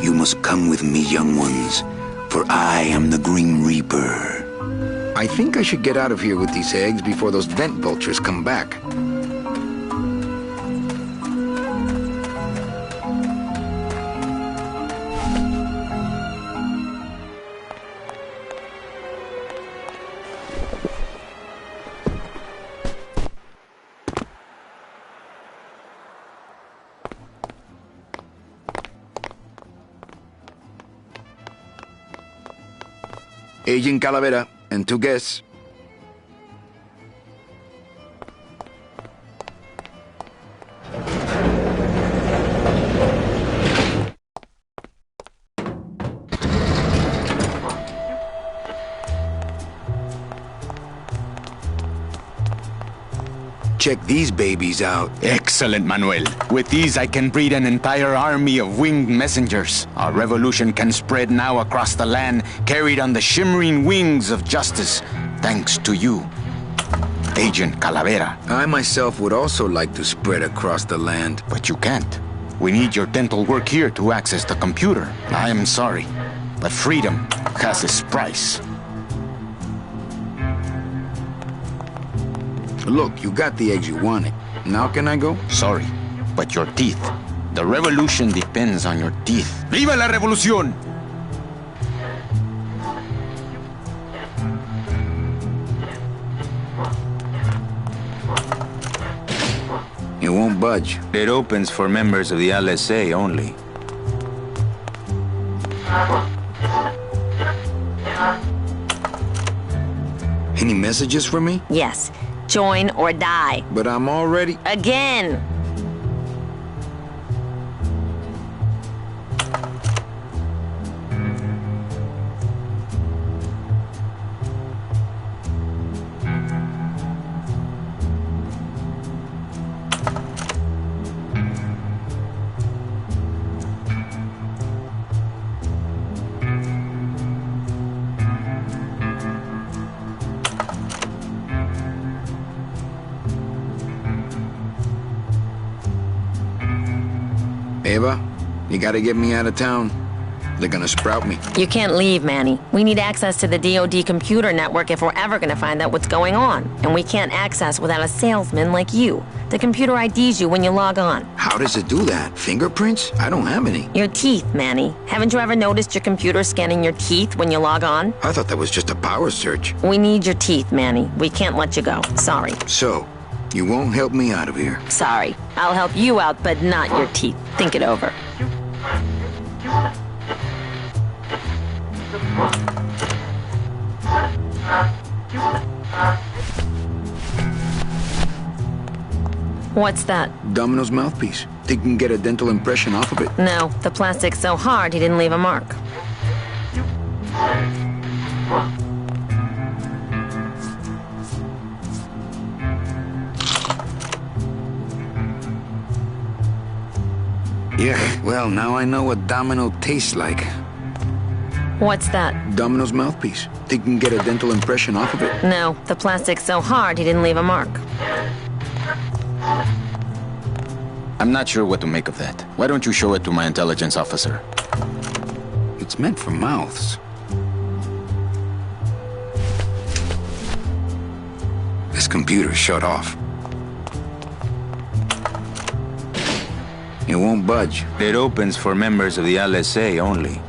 You must come with me, young ones, for I am the Grim Reaper. I think I should get out of here with these eggs before those vent vultures come back. Agent Calavera and 2 guests. Check these babies out. Excellent, Manuel. With these, I can breed an entire army of winged messengers. Our revolution can spread now across the land, carried on the shimmering wings of justice, thanks to you, Agent Calavera. I myself would also like to spread across the land. But you can't. We need your dental work here to access the computer. I am sorry, but freedom has its price. Look, you got the eggs you wanted. Now can I go? Sorry, but your teeth. The revolution depends on your teeth. ¡Viva la revolución! It won't budge. It opens for members of the LSA only. Any messages for me? Yes. Join or die. But I'm already... Again! Eva, you gotta get me out of town. They're gonna sprout me. You can't leave, Manny. We need access to the DoD computer network if we're ever gonna find out what's going on. And we can't access without a salesman like you. The computer IDs you when you log on. How does it do that? Fingerprints? I don't have any. Your teeth, Manny. Haven't you ever noticed your computer scanning your teeth when you log on? I thought that was just a power search. We need your teeth, Manny. We can't let you go. Sorry. So, you won't help me out of here? Sorry. I'll help you out, but not your teeth. Think it over. What's that? Domino's mouthpiece. Think you can get a dental impression off of it? No, the plastic's so hard he didn't leave a mark. Yeah, well, now I know what Domino tastes like. What's that? Domino's mouthpiece. Think you can get a dental impression off of it? No, the plastic's so hard he didn't leave a mark. I'm not sure what to make of that. Why don't you show it to my intelligence officer? It's meant for mouths. This computer's shut off. It won't budge. It opens for members of the LSA only.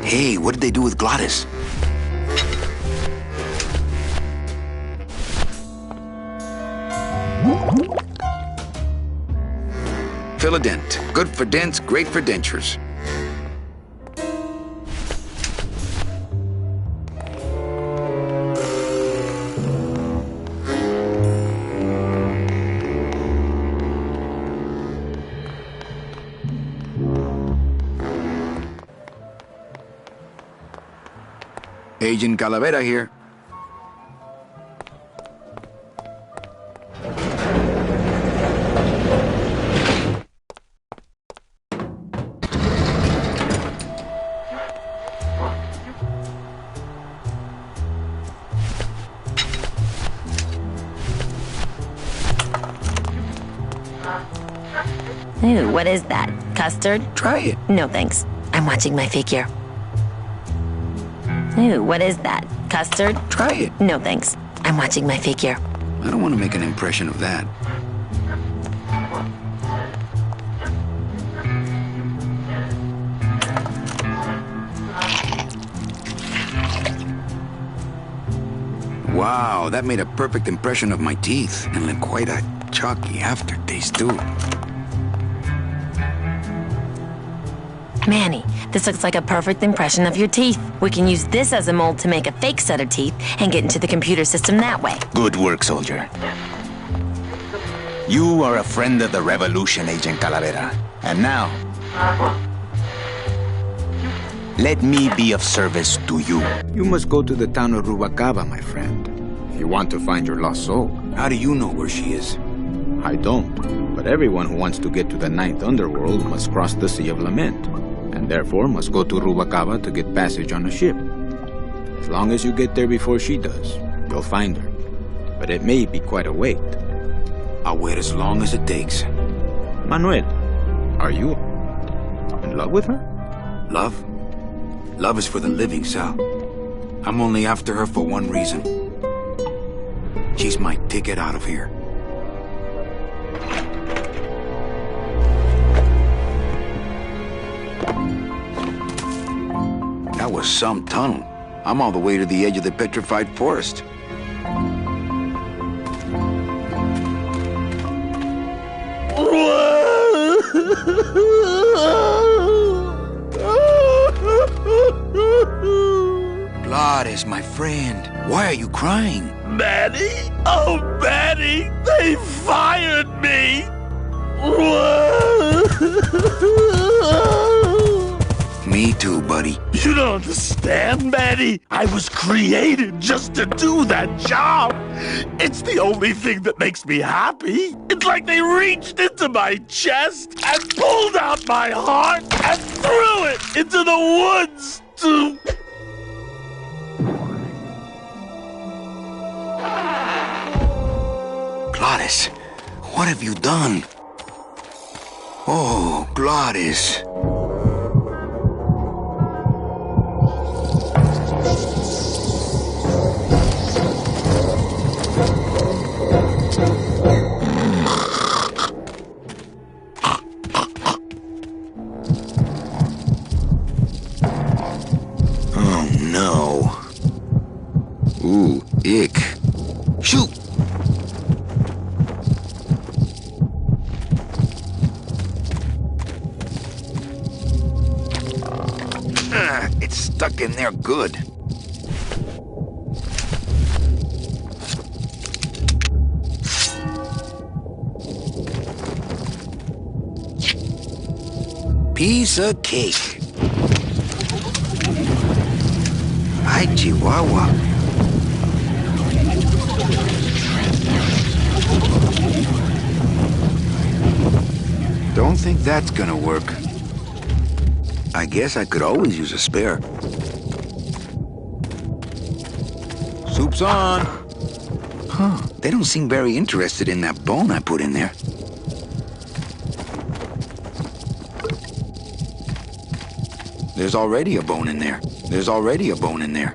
Hey, what did they do with Glottis? Fill a dent. Good for dents, great for dentures. Agent Calavera here. Ooh, what is that? Custard? Try it. No, thanks. I'm watching my figure. Ooh, what is that? Custard? Try it. No, thanks. I'm watching my figure. I don't want to make an impression of that. Wow, that made a perfect impression of my teeth, and left quite a chalky aftertaste, too. Manny, this looks like a perfect impression of your teeth. We can use this as a mold to make a fake set of teeth and get into the computer system that way. Good work, soldier. You are a friend of the revolution, Agent Calavera. And now, let me be of service to you. You must go to the town of Rubalcaba, my friend, if you want to find your lost soul. How do you know where she is? I don't, but everyone who wants to get to the ninth underworld must cross the Sea of Lament, and therefore must go to Rubalcaba to get passage on a ship. As long as you get there before she does, you'll find her. But it may be quite a wait. I'll wait as long as it takes. Manuel, are you in love with her? Love? Love is for the living, Sal. I'm only after her for one reason. She's my ticket out of here. That was some tunnel. I'm all the way to the edge of the petrified forest. Gladys, my friend, why are you crying? Manny? Oh, Manny! They fired me! Me too, buddy. You don't understand, Manny. I was created just to do that job. It's the only thing that makes me happy. It's like they reached into my chest and pulled out my heart and threw it into the woods to... Gladys, what have you done? Oh, Gladys. Oh, no. Ooh, ick. Shoot! It's stuck in there good. Piece of cake. Hi, Chihuahua. Don't think that's gonna work. I guess I could always use a spare. Soup's on. Huh, they don't seem very interested in that bone I put in there. There's already a bone in there. There's already a bone in there.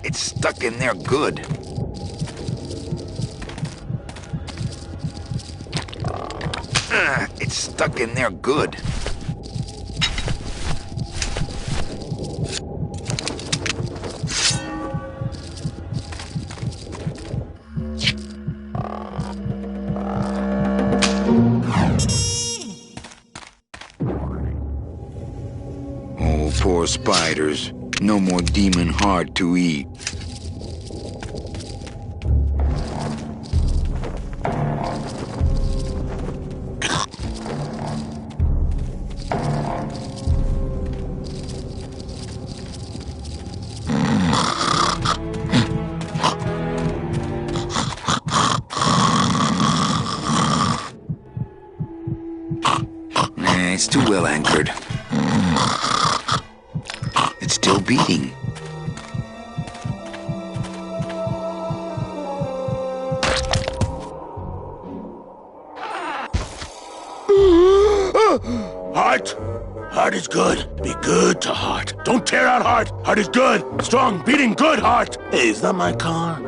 It's stuck in there good. It's stuck in there good. Oh, poor spiders. No more demon heart to eat. too well anchored. It's still beating. Heart! Heart is good. Be good to Heart. Don't tear out Heart. Heart is good. Strong, beating good, Heart. Hey, is that my car?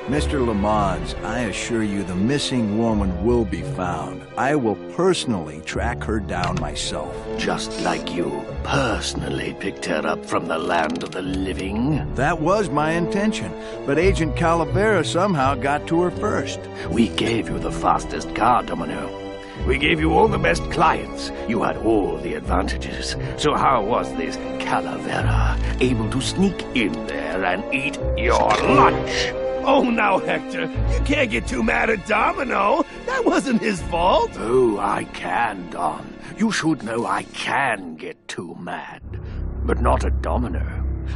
Mr. Lamont, I assure you the missing woman will be found. I will personally track her down myself. Just like you personally picked her up from the land of the living. That was my intention, but Agent Calavera somehow got to her first. We gave you the fastest car, Domino. We gave you all the best clients. You had all the advantages. So how was this Calavera able to sneak in there and eat your lunch? Oh, now, Hector, you can't get too mad at Domino. That wasn't his fault. Oh, I can, Don. You should know I can get too mad. But not at Domino.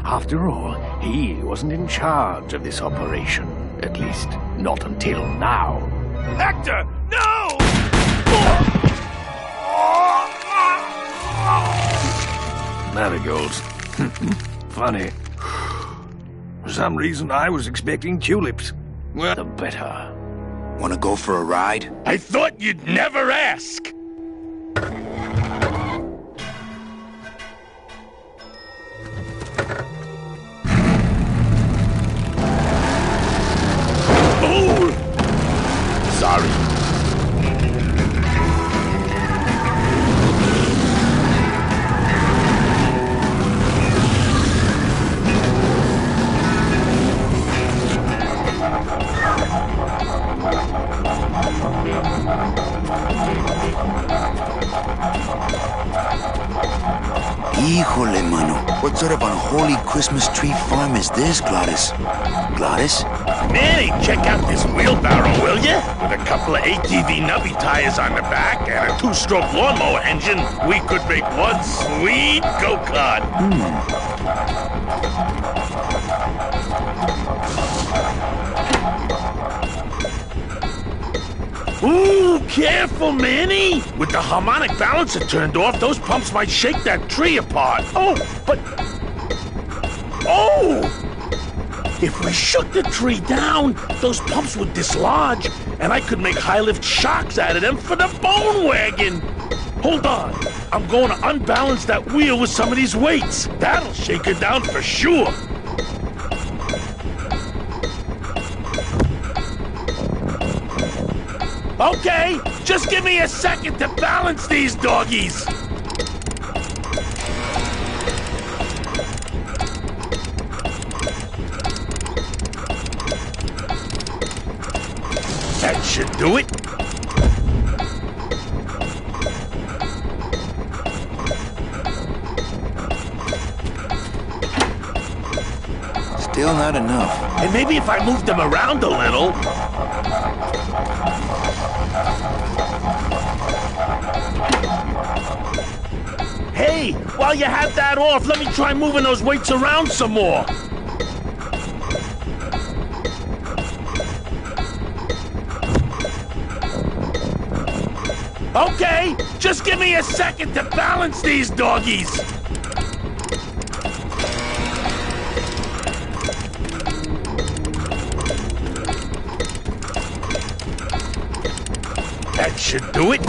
After all, he wasn't in charge of this operation. At least, not until now. Hector, no! Marigolds. Funny. For some reason, I was expecting tulips. Well, the better. Wanna go for a ride? I thought you'd never ask! Oh! Sorry. Híjole, mano. What sort of unholy Christmas tree farm is this, Gladys? Gladys? Manny, check out this wheelbarrow, will ya? With a couple of ATV nubby tires on the back and a two-stroke lawnmower engine, we could make one sweet go-kart. Ooh, careful, Manny! With the harmonic balancer turned off, those pumps might shake that tree apart. Oh, but... Oh! If we shook the tree down, those pumps would dislodge, and I could make high-lift shocks out of them for the bone wagon. Hold on. I'm going to unbalance that wheel with some of these weights. That'll shake it down for sure. Okay, just give me a second to balance these doggies. That should do it. Still not enough. And maybe if I move them around a little... Hey, while you have that off, let me try moving those weights around some more. Okay, just give me a second to balance these doggies. That should do it.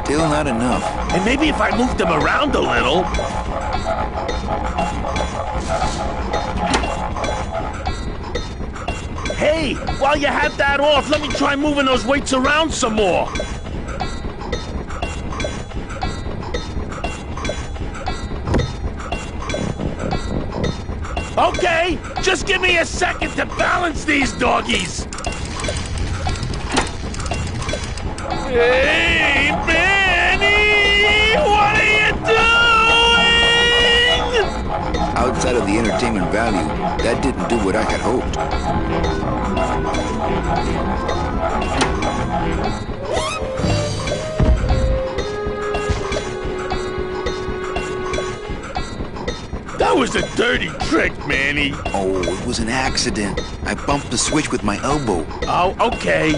Still not enough. And maybe if I move them around a little... Hey, while you have that off, let me try moving those weights around some more. Okay, just give me a second to balance these doggies. Hey, Benny! What are you doing? Outside outside of the entertainment value, that didn't do what I had hoped. That was a dirty trick, Manny. Oh, it was an accident. I bumped the switch with my elbow. Oh, okay.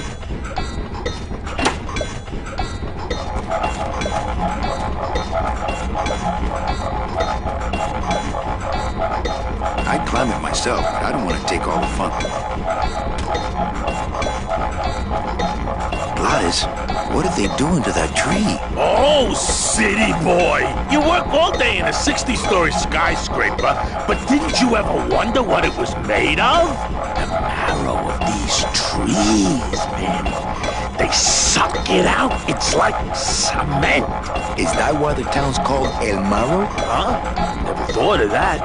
I'd climb it myself, but I don't want to take all the fun. Gladys, what are they doing to that tree? Oh, city boy! You work all day in a 60-story skyscraper, but didn't you ever wonder what it was made of? The marrow of these trees, man. They suck it out. It's like cement. Is that why the town's called El Marro? Huh? Never thought of that.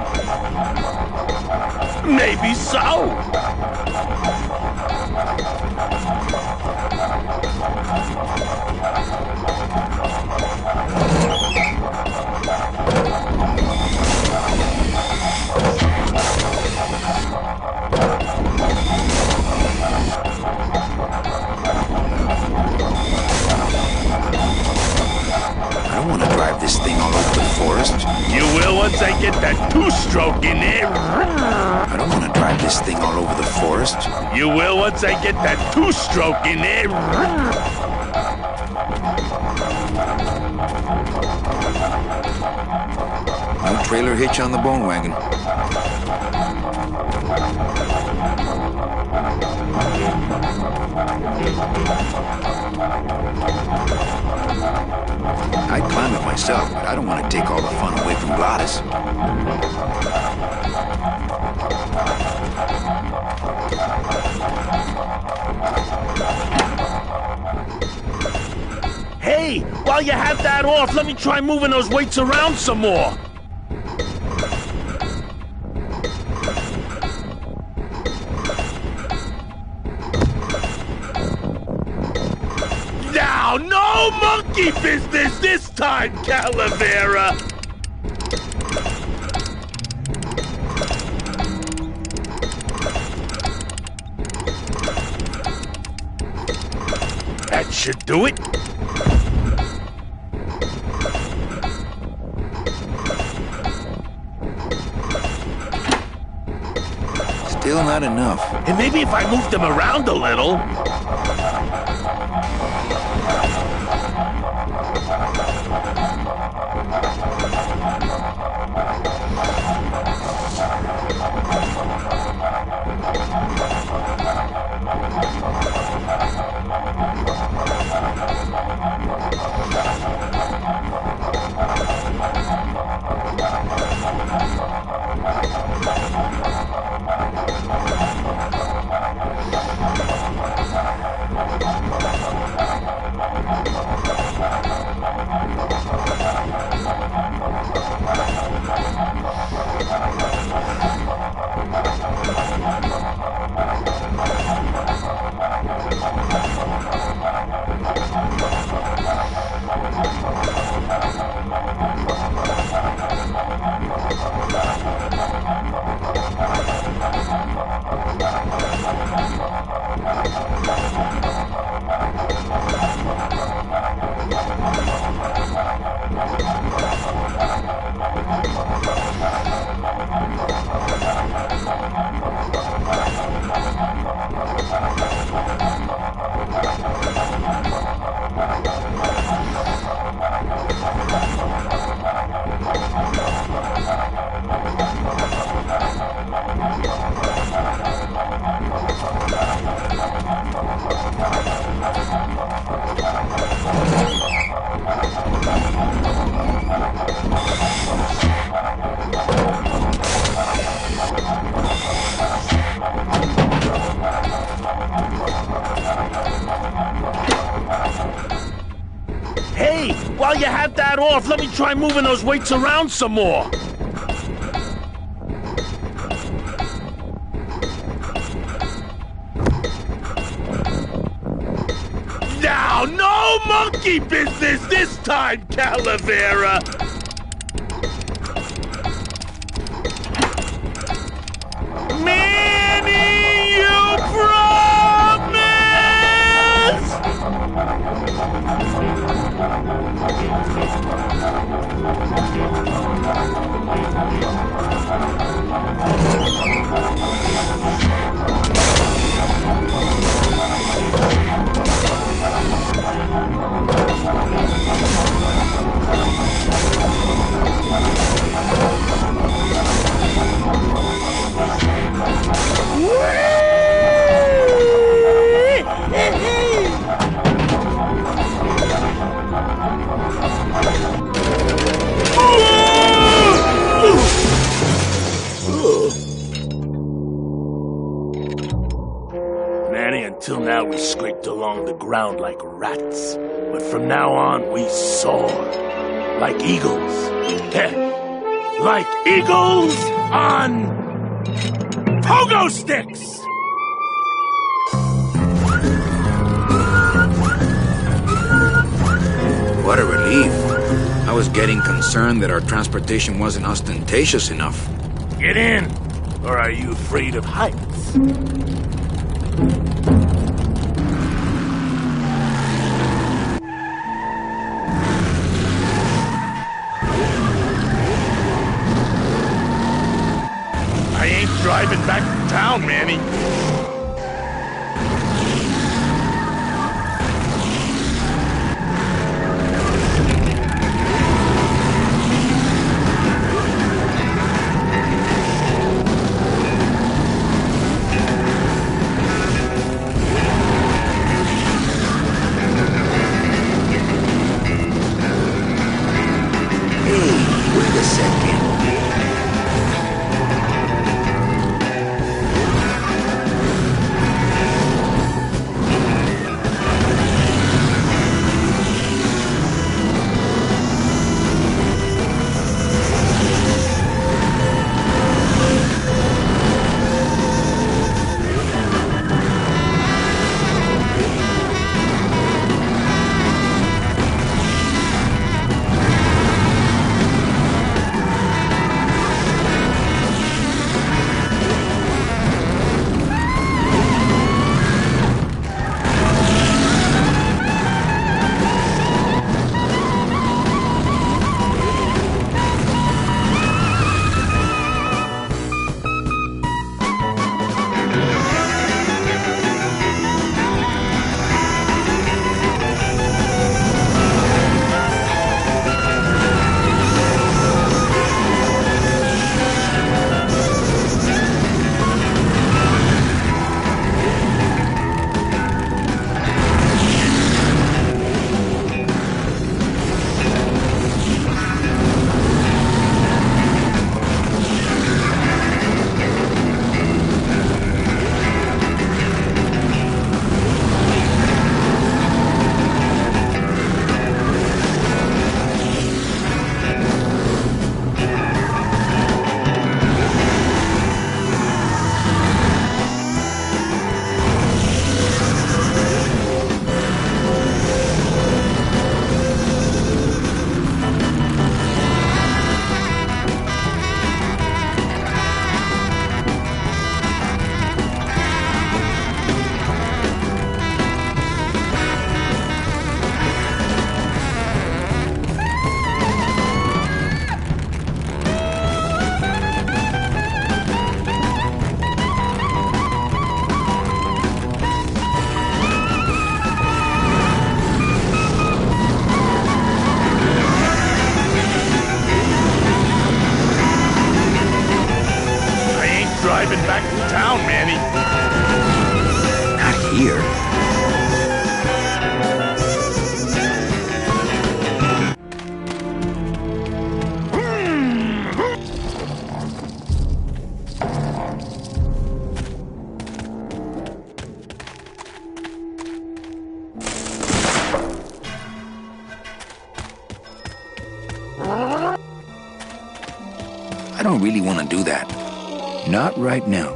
Maybe so. I don't want to drive this thing all over the forest. You will once I get that two-stroke in there. I don't want to drive this thing all over the forest. You will once I get that two-stroke in there. No trailer hitch on the bone wagon. I'd climb it myself, but I don't want to take all the fun away from Gladys. Hey, while you have that off, let me try moving those weights around some more. Now, no monkey business this time, Calavera! That should do it. Still not enough. And maybe if I move them around a little... Hey, while you have that off, let me try moving those weights around some more. Now, no monkey business this time, Calavera! Manny, until now we scraped along the ground like rats. But from now on, we soar. Like eagles. Heh. Like eagles on pogo sticks! What a relief. I was getting concerned that our transportation wasn't ostentatious enough. Get in! Or are you afraid of heights? I ain't driving back to town, Manny. Wait a second. Driving back to town, Manny. Not here. I don't really want to do that. Not right now.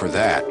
for that.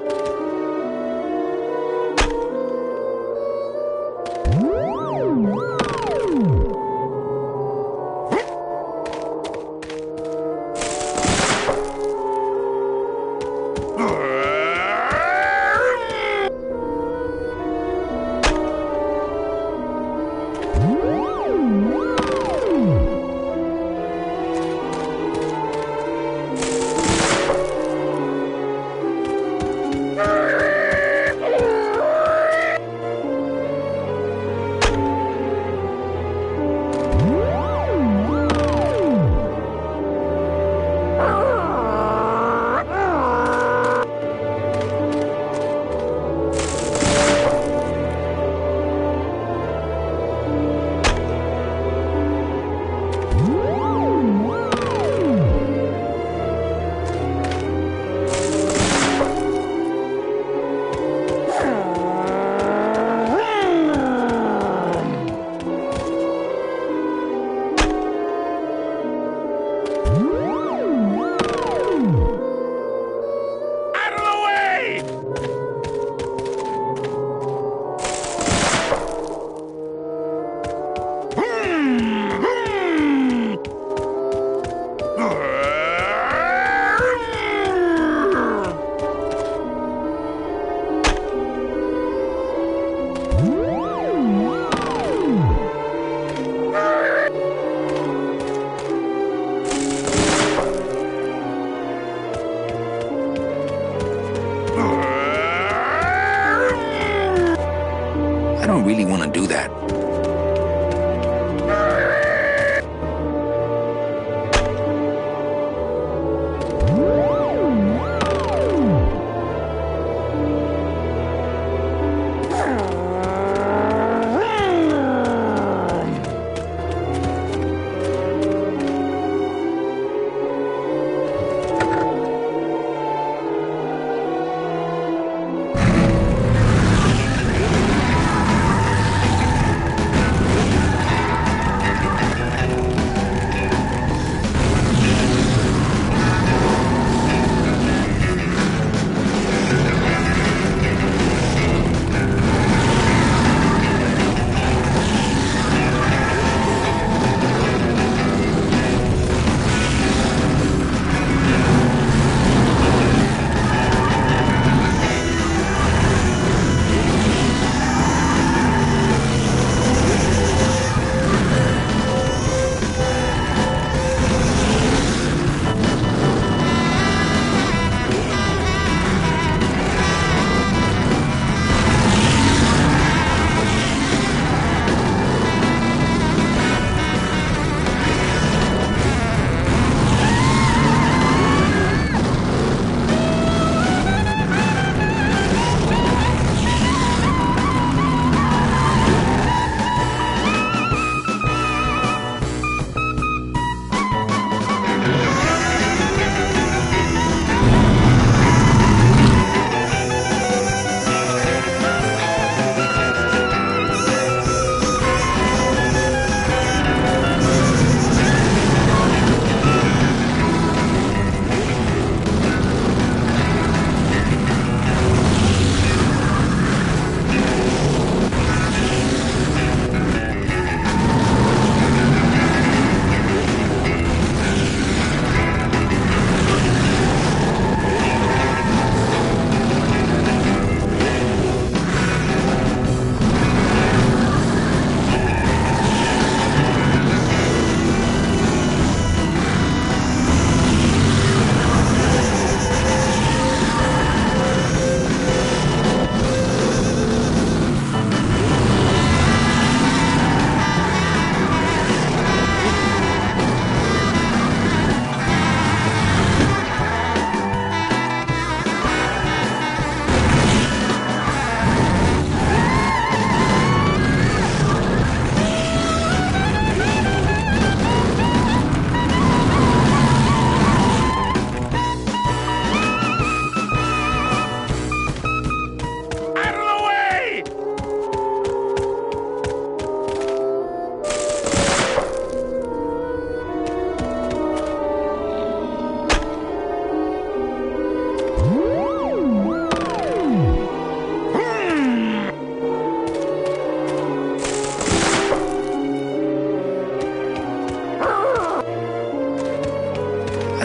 I don't really want to do that.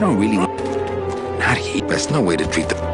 don't really want... Not here. That's no way to treat the...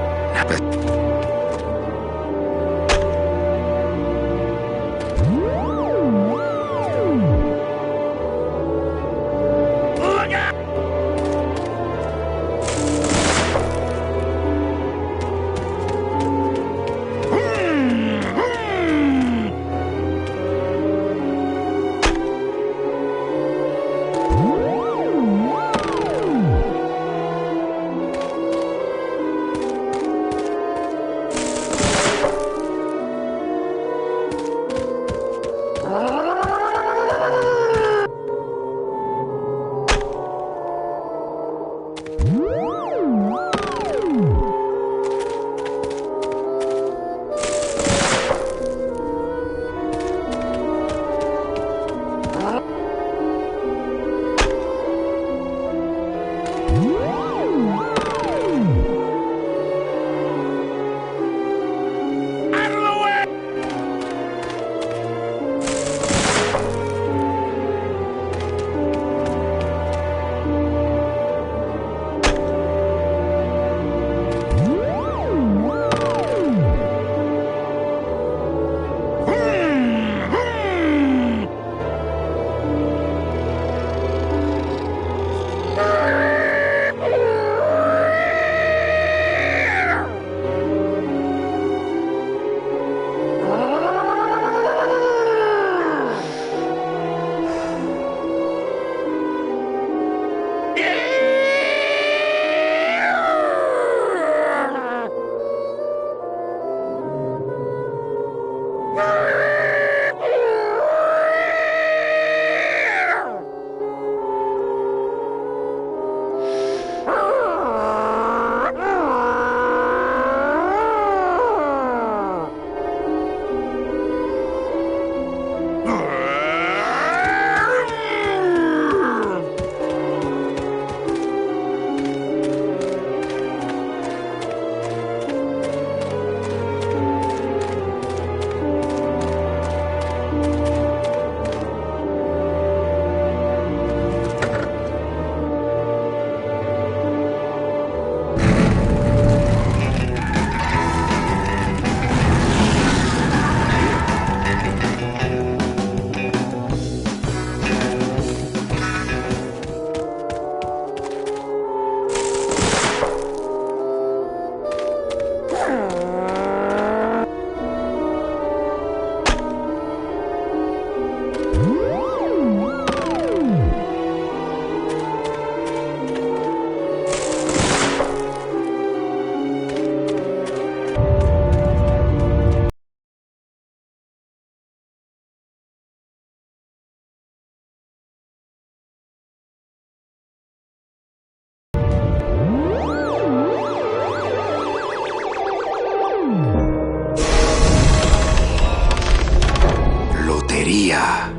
Lotería.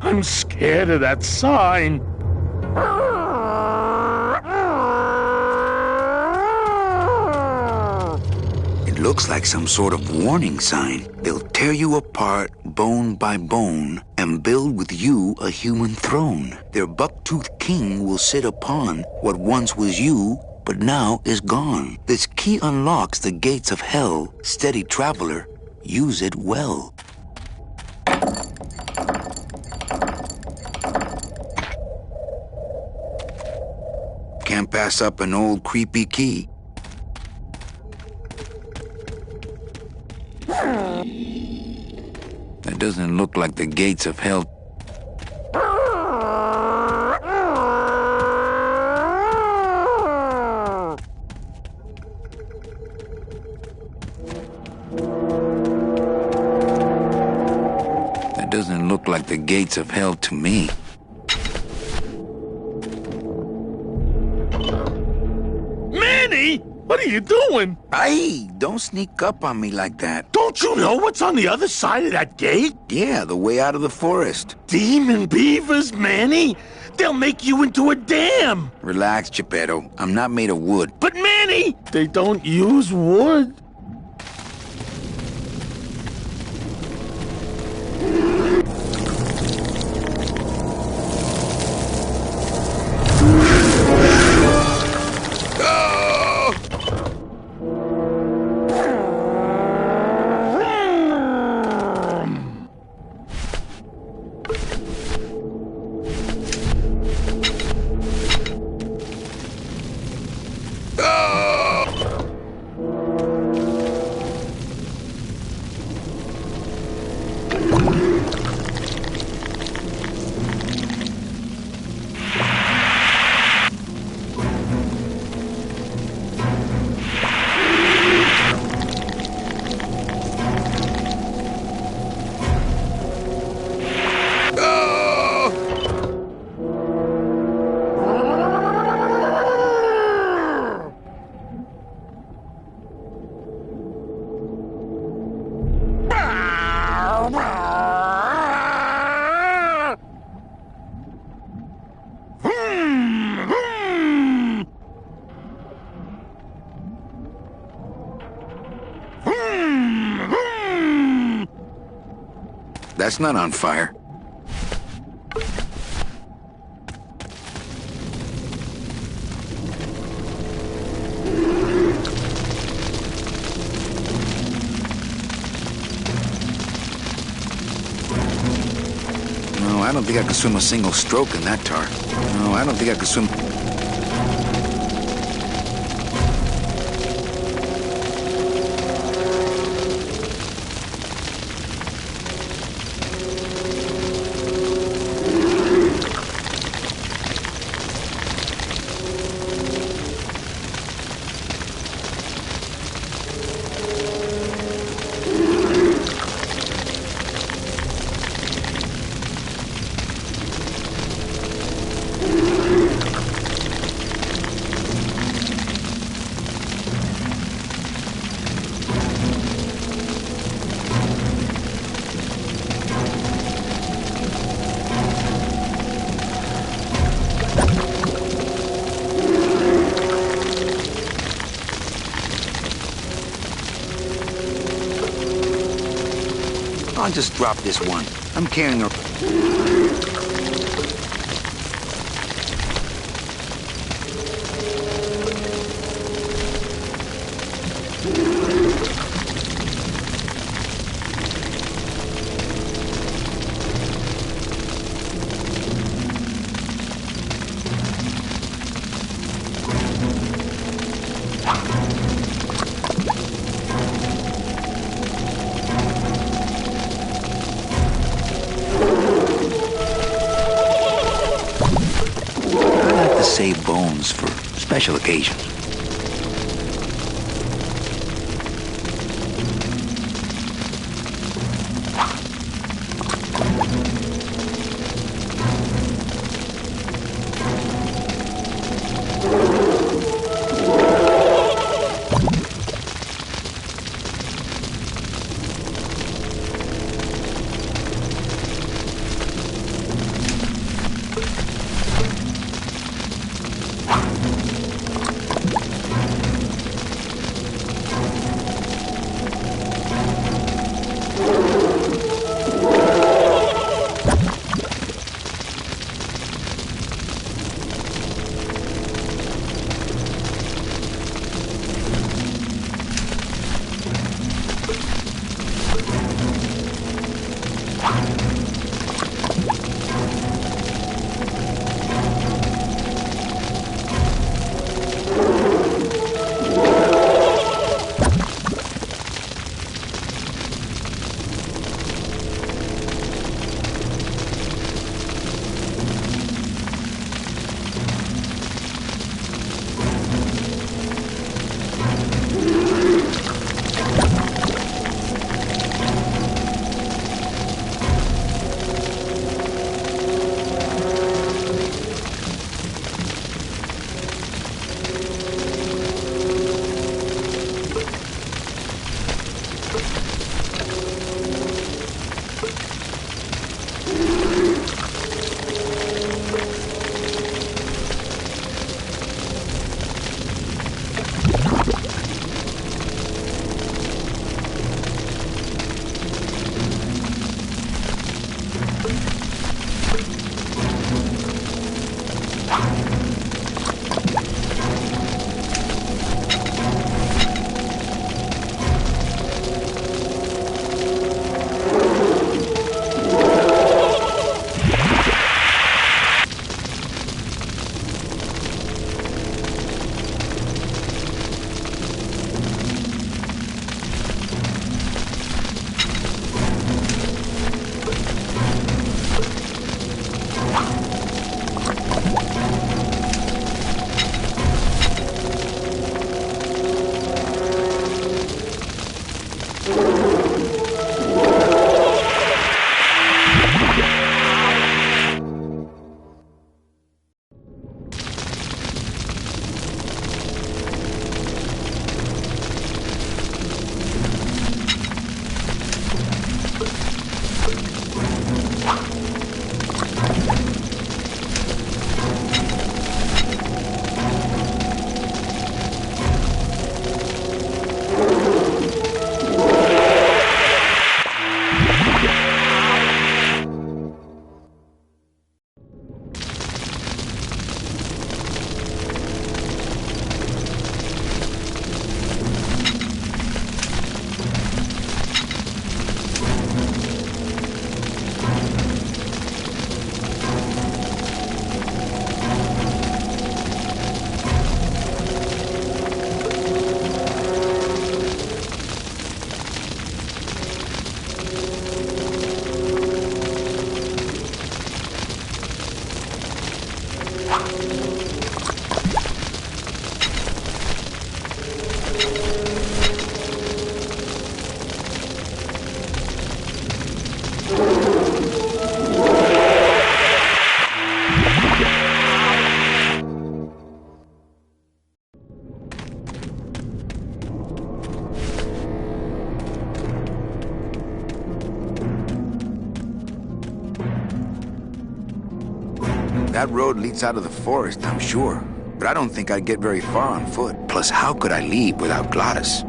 I'm scared of that sign. It looks like some sort of warning sign. They'll tear you apart bone by bone and build with you a human throne. Their buck-toothed king will sit upon what once was you, but now is gone. This key unlocks the gates of hell. Steady traveler, use it well. Can't pass up an old creepy key. That doesn't look like the gates of hell. doesn't look like the gates of hell to me. Manny! What are you doing? Hey, don't sneak up on me like that. Don't you know what's on the other side of that gate? Yeah, the way out of the forest. Demon beavers, Manny! They'll make you into a dam! Relax, Geppetto. I'm not made of wood. But Manny! They don't use wood. That's not on fire. No, I don't think I could swim a single stroke in that tar. No, I don't think I could swim... I'll just drop this one. I'm carrying her. Save bones for special occasions. That road leads out of the forest, I'm sure. But I don't think I'd get very far on foot. Plus, how could I leave without Gladys?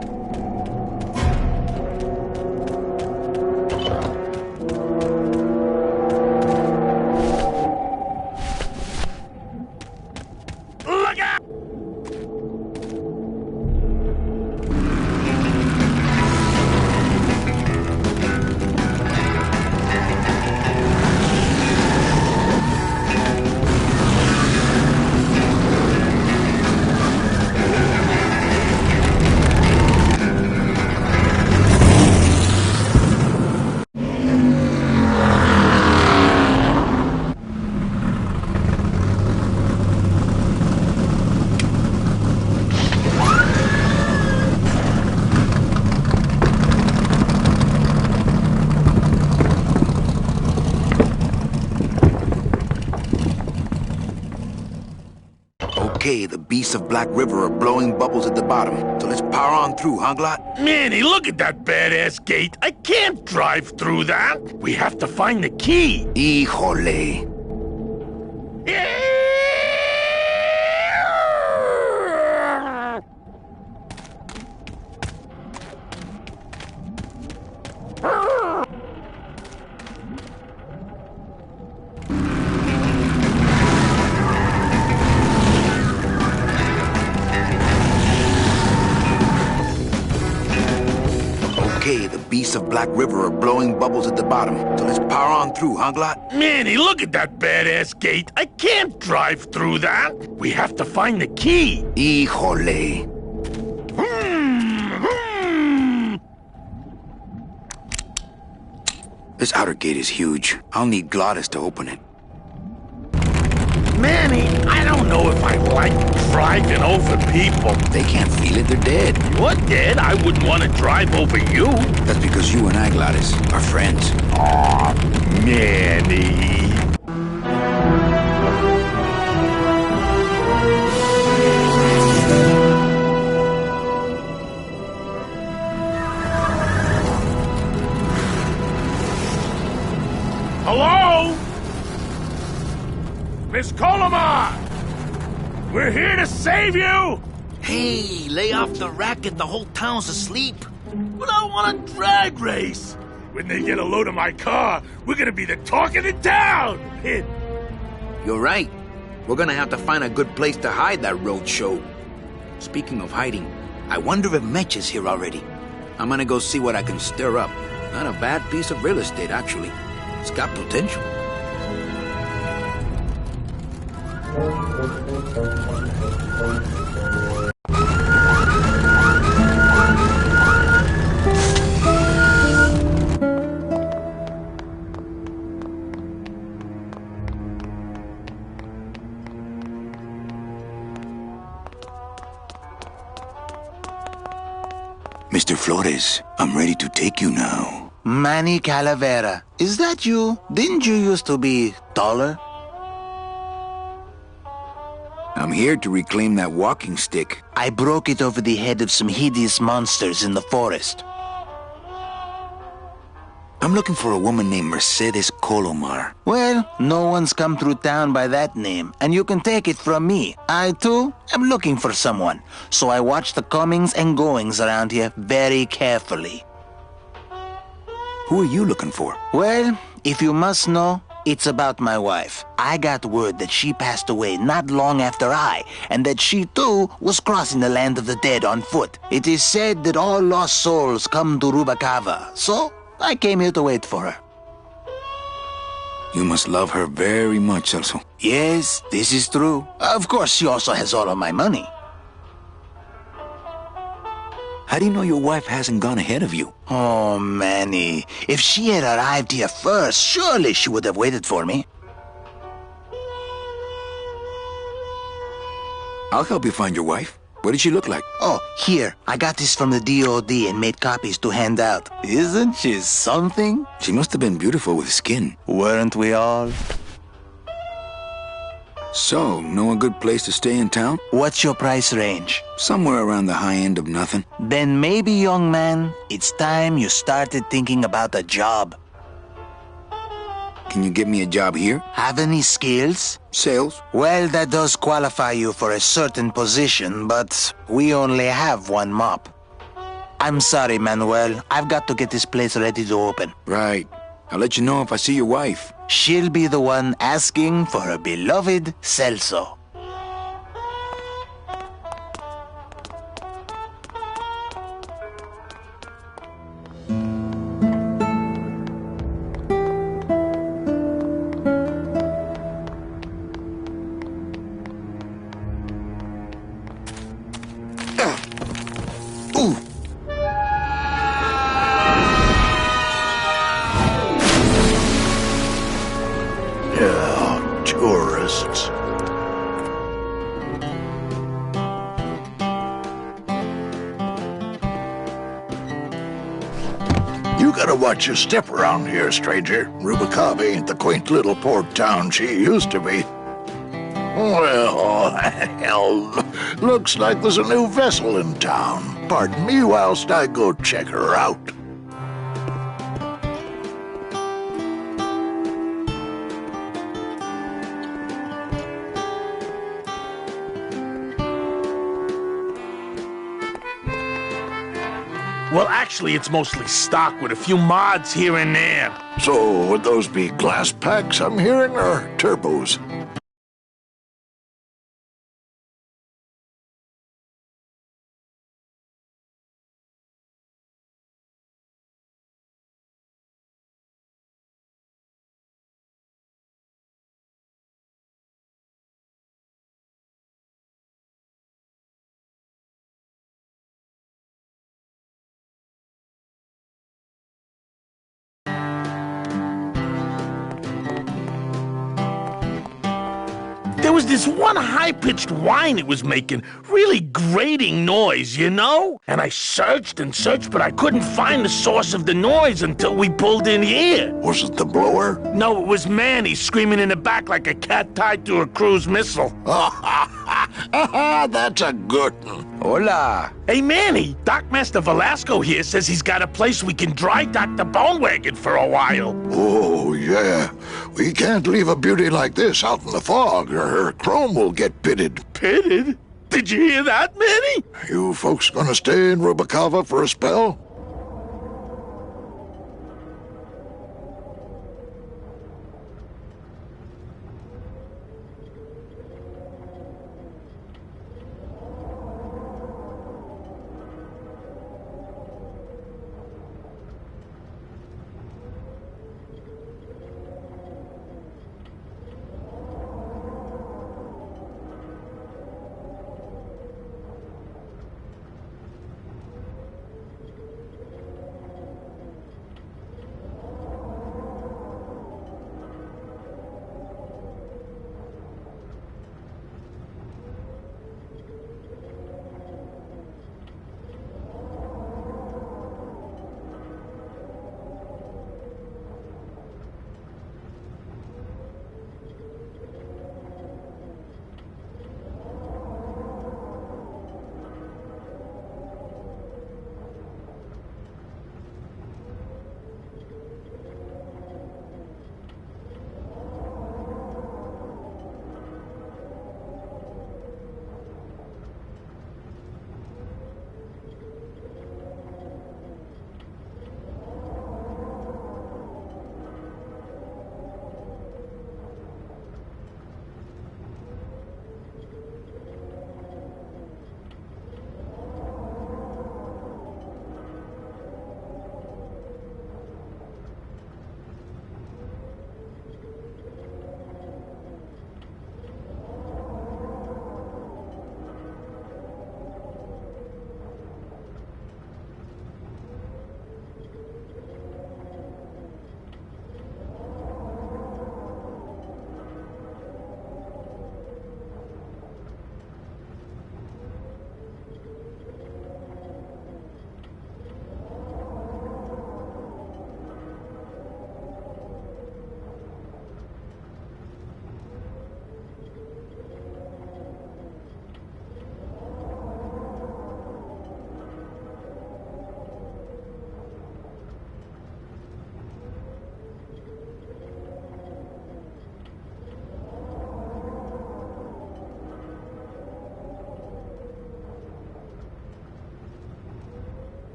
Look out! Okay, the beasts of Black River are blowing bubbles at the bottom. So let's power on through, huh, Glot? Manny, look at that badass gate. I can't drive through that. We have to find the key. Híjole. Okay, the beasts of Black River are blowing bubbles at the bottom. So let's power on through, huh, Glot? Manny, look at that badass gate. I can't drive through that. We have to find the key. Híjole. This outer gate is huge. I'll need Gladys to open it. Manny, I don't know if I like driving over people. They can't feel it, they're dead. You're dead. I wouldn't want to drive over you. That's because you and I, Gladys, are friends. Aw, Manny. Hello? Miss Colomar! We're here to save you! Hey, lay off the racket. The whole town's asleep. But I want a drag race. When they get a load of my car, we're gonna be the talk of the town! You're right. We're gonna have to find a good place to hide that road show. Speaking of hiding, I wonder if Mitch is here already. I'm gonna go see what I can stir up. Not a bad piece of real estate, actually. It's got potential. Mr. Flores, I'm ready to take you now. Manny Calavera, is that you? Didn't you used to be taller? I'm here to reclaim that walking stick. I broke it over the head of some hideous monsters in the forest. I'm looking for a woman named Mercedes Colomar. Well, no one's come through town by that name, and you can take it from me. I, too, am looking for someone, so I watch the comings and goings around here very carefully. Who are you looking for? Well, if you must know, it's about my wife. I got word that she passed away not long after and that she, too, was crossing the land of the dead on foot. It is said that all lost souls come to Rubacava, so I came here to wait for her. You must love her very much, Celso. Yes, this is true. Of course, she also has all of my money. How do you know your wife hasn't gone ahead of you? Oh, Manny. If she had arrived here first, surely she would have waited for me. I'll help you find your wife. What did she look like? Oh, here. I got this from the DOD and made copies to hand out. Isn't she something? She must have been beautiful with skin. Weren't we all? So, know a good place to stay in town? What's your price range? Somewhere around the high end of nothing. Then maybe, young man, it's time you started thinking about a job. Can you get me a job here? Have any skills? Sales? Well, that does qualify you for a certain position, but we only have one mop. I'm sorry, Manuel. I've got to get this place ready to open. Right. I'll let you know if I see your wife. She'll be the one asking for her beloved Celso. Tourists. You gotta watch your step around here, stranger. Rubicava ain't the quaint little port town she used to be. Well, hell, looks like there's a new vessel in town. Pardon me whilst I go check her out. Well, actually, it's mostly stock with a few mods here and there. So, would those be glass packs I'm hearing, or turbos? There was this one high-pitched whine it was making, really grating noise, you know? And I searched and searched, but I couldn't find the source of the noise until we pulled in here. Was it the blower? No, it was Manny screaming in the back like a cat tied to a cruise missile. That's a good one. Hola. Hey, Manny, Dockmaster Velasco here says he's got a place we can dry dock the bone wagon for a while. Oh, yeah. We can't leave a beauty like this out in the fog, or her chrome will get pitted. Pitted? Did you hear that, Manny? You folks gonna stay in Rubicava for a spell?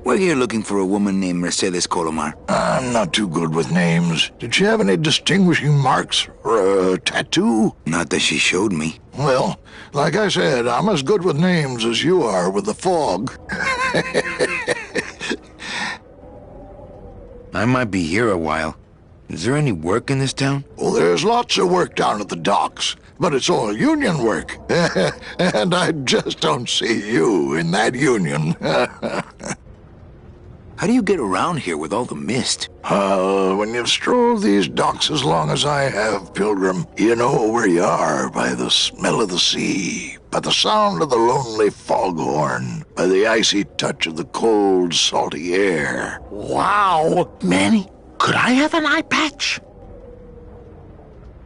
We're here looking for a woman named Mercedes Colomar. I'm not too good with names. Did she have any distinguishing marks or a tattoo? Not that she showed me. Well, like I said, I'm as good with names as you are with the fog. I might be here a while. Is there any work in this town? Well, there's lots of work down at the docks, but it's all union work. And I just don't see you in that union. How do you get around here with all the mist? When you've strolled these docks as long as I have, Pilgrim, you know where you are by the smell of the sea, by the sound of the lonely foghorn, by the icy touch of the cold, salty air. Wow! Manny, could I have an eye patch?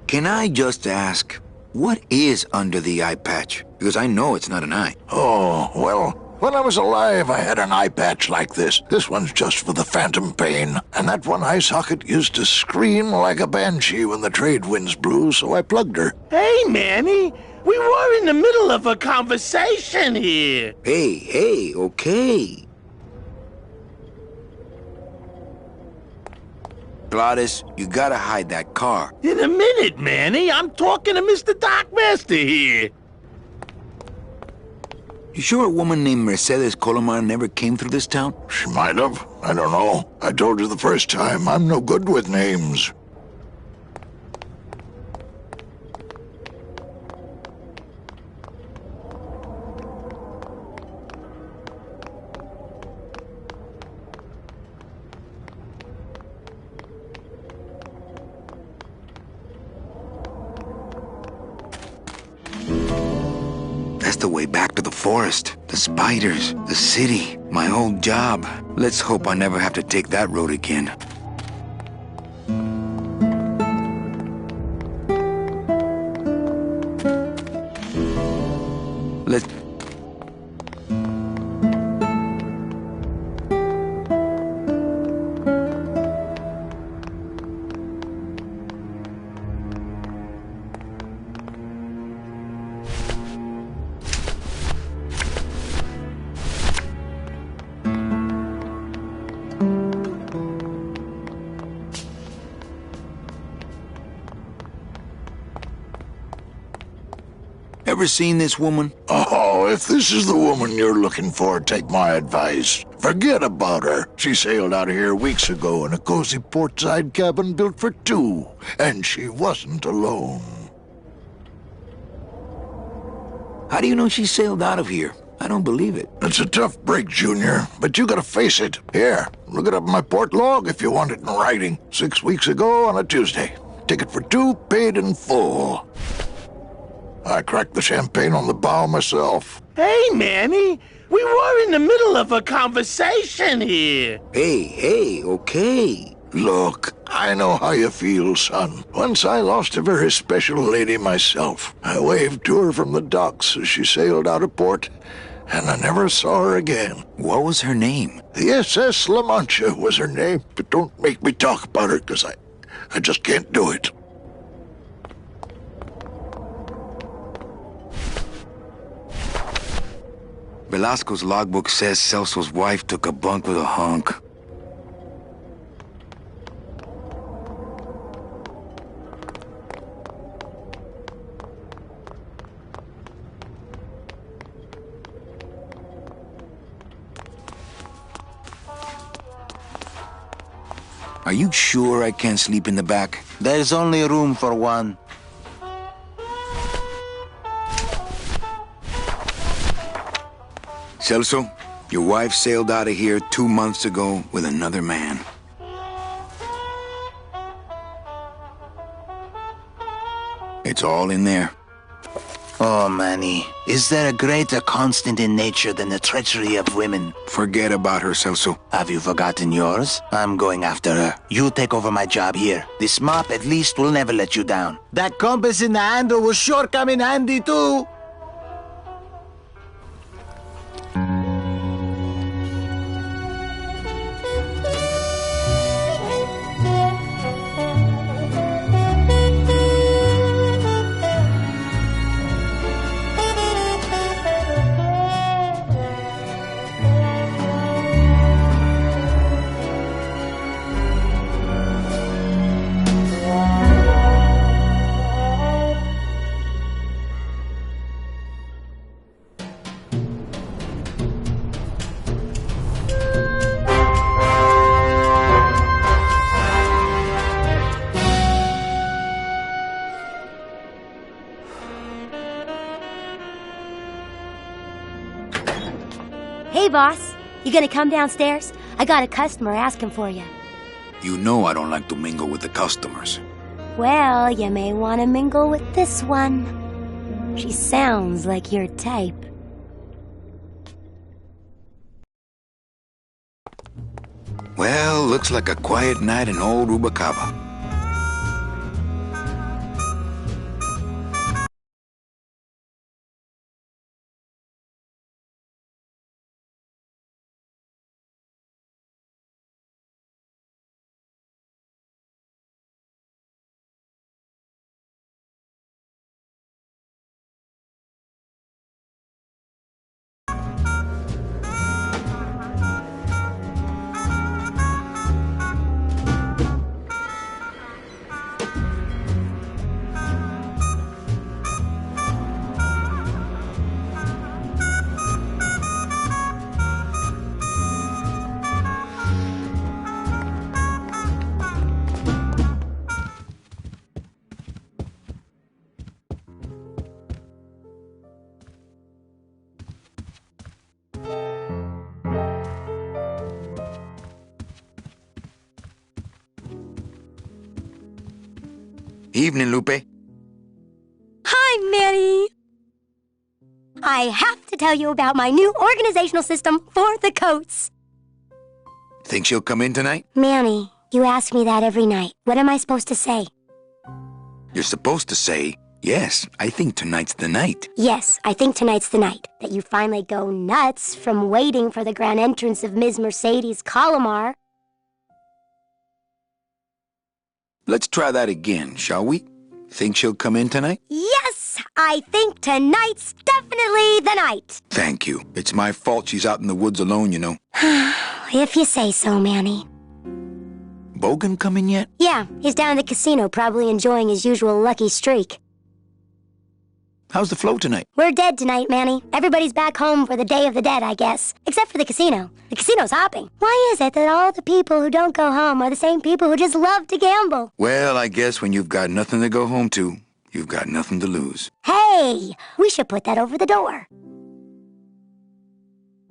Can I just ask, what is under the eye patch? Because I know it's not an eye. Oh, well, when I was alive, I had an eye patch like this. This one's just for the phantom pain. And that one eye socket used to scream like a banshee when the trade winds blew, so I plugged her. Hey, Manny! We were in the middle of a conversation here. Hey, okay. Gladys, you gotta hide that car. In a minute, Manny. I'm talking to Mr. Dockmaster here. You sure a woman named Mercedes Colomar never came through this town? She might have. I don't know. I told you the first time, I'm no good with names. That's the way back to the forest, the spiders, the city, my old job. Let's hope I never have to take that road again. Let's... Ever seen this woman? Oh, if this is the woman you're looking for, take my advice. Forget about her. She sailed out of here weeks ago in a cozy portside cabin built for two, and she wasn't alone. How do you know she sailed out of here? I don't believe it. It's a tough break, Junior, but you gotta face it. Here, look it up in my port log if you want it in writing. 6 weeks ago on a Tuesday. Ticket for two, paid in full. I cracked the champagne on the bow myself. Hey, Manny! We were in the middle of a conversation here. Hey, okay. Look, I know how you feel, son. Once I lost a very special lady myself. I waved to her from the docks as she sailed out of port, and I never saw her again. What was her name? The SS La Mancha was her name, but don't make me talk about her, because I just can't do it. Velasco's logbook says Celso's wife took a bunk with a hunk. Are you sure I can't sleep in the back? There's only room for one. Celso, your wife sailed out of here 2 months ago with another man. It's all in there. Oh, Manny, is there a greater constant in nature than the treachery of women? Forget about her, Celso. Have you forgotten yours? I'm going after her. You take over my job here. This mop at least will never let you down. That compass in the handle will sure come in handy too. Hey, boss. You gonna come downstairs? I got a customer asking for you. You know I don't like to mingle with the customers. Well, you may want to mingle with this one. She sounds like your type. Well, looks like a quiet night in old Rubacava. Evening, Lupe. Hi, Manny. I have to tell you about my new organizational system for the coats. Think she'll come in tonight? Manny, you ask me that every night. What am I supposed to say? You're supposed to say, yes, I think tonight's the night. Yes, I think tonight's the night. That you finally go nuts from waiting for the grand entrance of Ms. Mercedes Colomar. Let's try that again, shall we? Think she'll come in tonight? Yes, I think tonight's definitely the night. Thank you. It's my fault she's out in the woods alone, you know. If you say so, Manny. Bogan come in yet? Yeah, he's down in the casino, probably enjoying his usual lucky streak. How's the flow tonight? We're dead tonight, Manny. Everybody's back home for the Day of the Dead, I guess. Except for the casino. The casino's hopping. Why is it that all the people who don't go home are the same people who just love to gamble? Well, I guess when you've got nothing to go home to, you've got nothing to lose. Hey, we should put that over the door.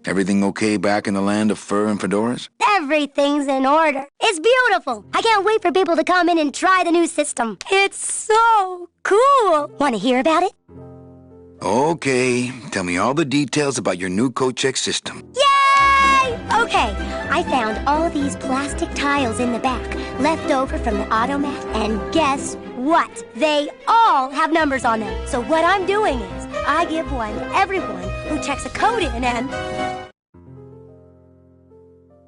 Everything okay back in the land of fur and fedoras? Everything's in order. It's beautiful. I can't wait for people to come in and try the new system. It's so cool. Want to hear about it? Okay, tell me all the details about your new coat check system. Yay! Okay, I found all these plastic tiles in the back, left over from the automat, and guess what? They all have numbers on them. So what I'm doing is, I give one to everyone who checks a code in and...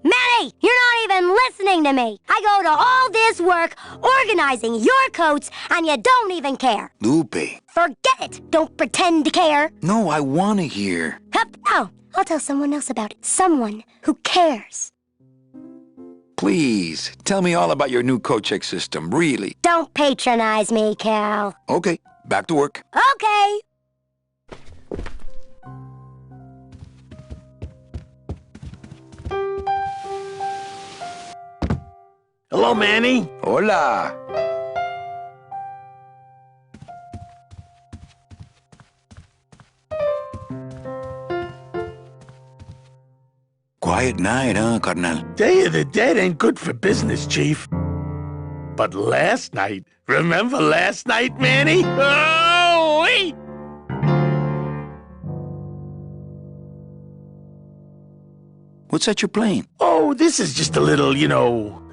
Manny, you're not even listening to me. I go to all this work organizing your coats, and you don't even care. Lupe. Forget it. Don't pretend to care. No, I want to hear. Oh, I'll tell someone else about it. Someone who cares. Please, tell me all about your new coat check system, really. Don't patronize me, Cal. Okay, back to work. Okay. Hello, Manny. Hola. Quiet night, huh, carnal? Day of the Dead ain't good for business, Chief. But last night, remember last night, Manny? Oh, wait! What's that you're playing? Oh, this is just a little,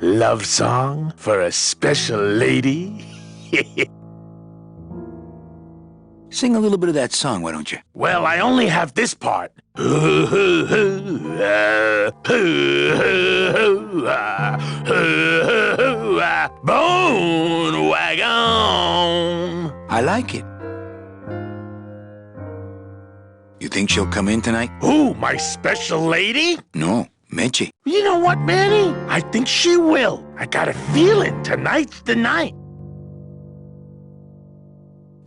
love song for a special lady. Sing a little bit of that song, why don't you? Well, I only have this part. Bone wagon. I like it. You think she'll come in tonight? Who, my special lady? No, Meche. You know what, Manny? I think she will. I got a feeling tonight's the night.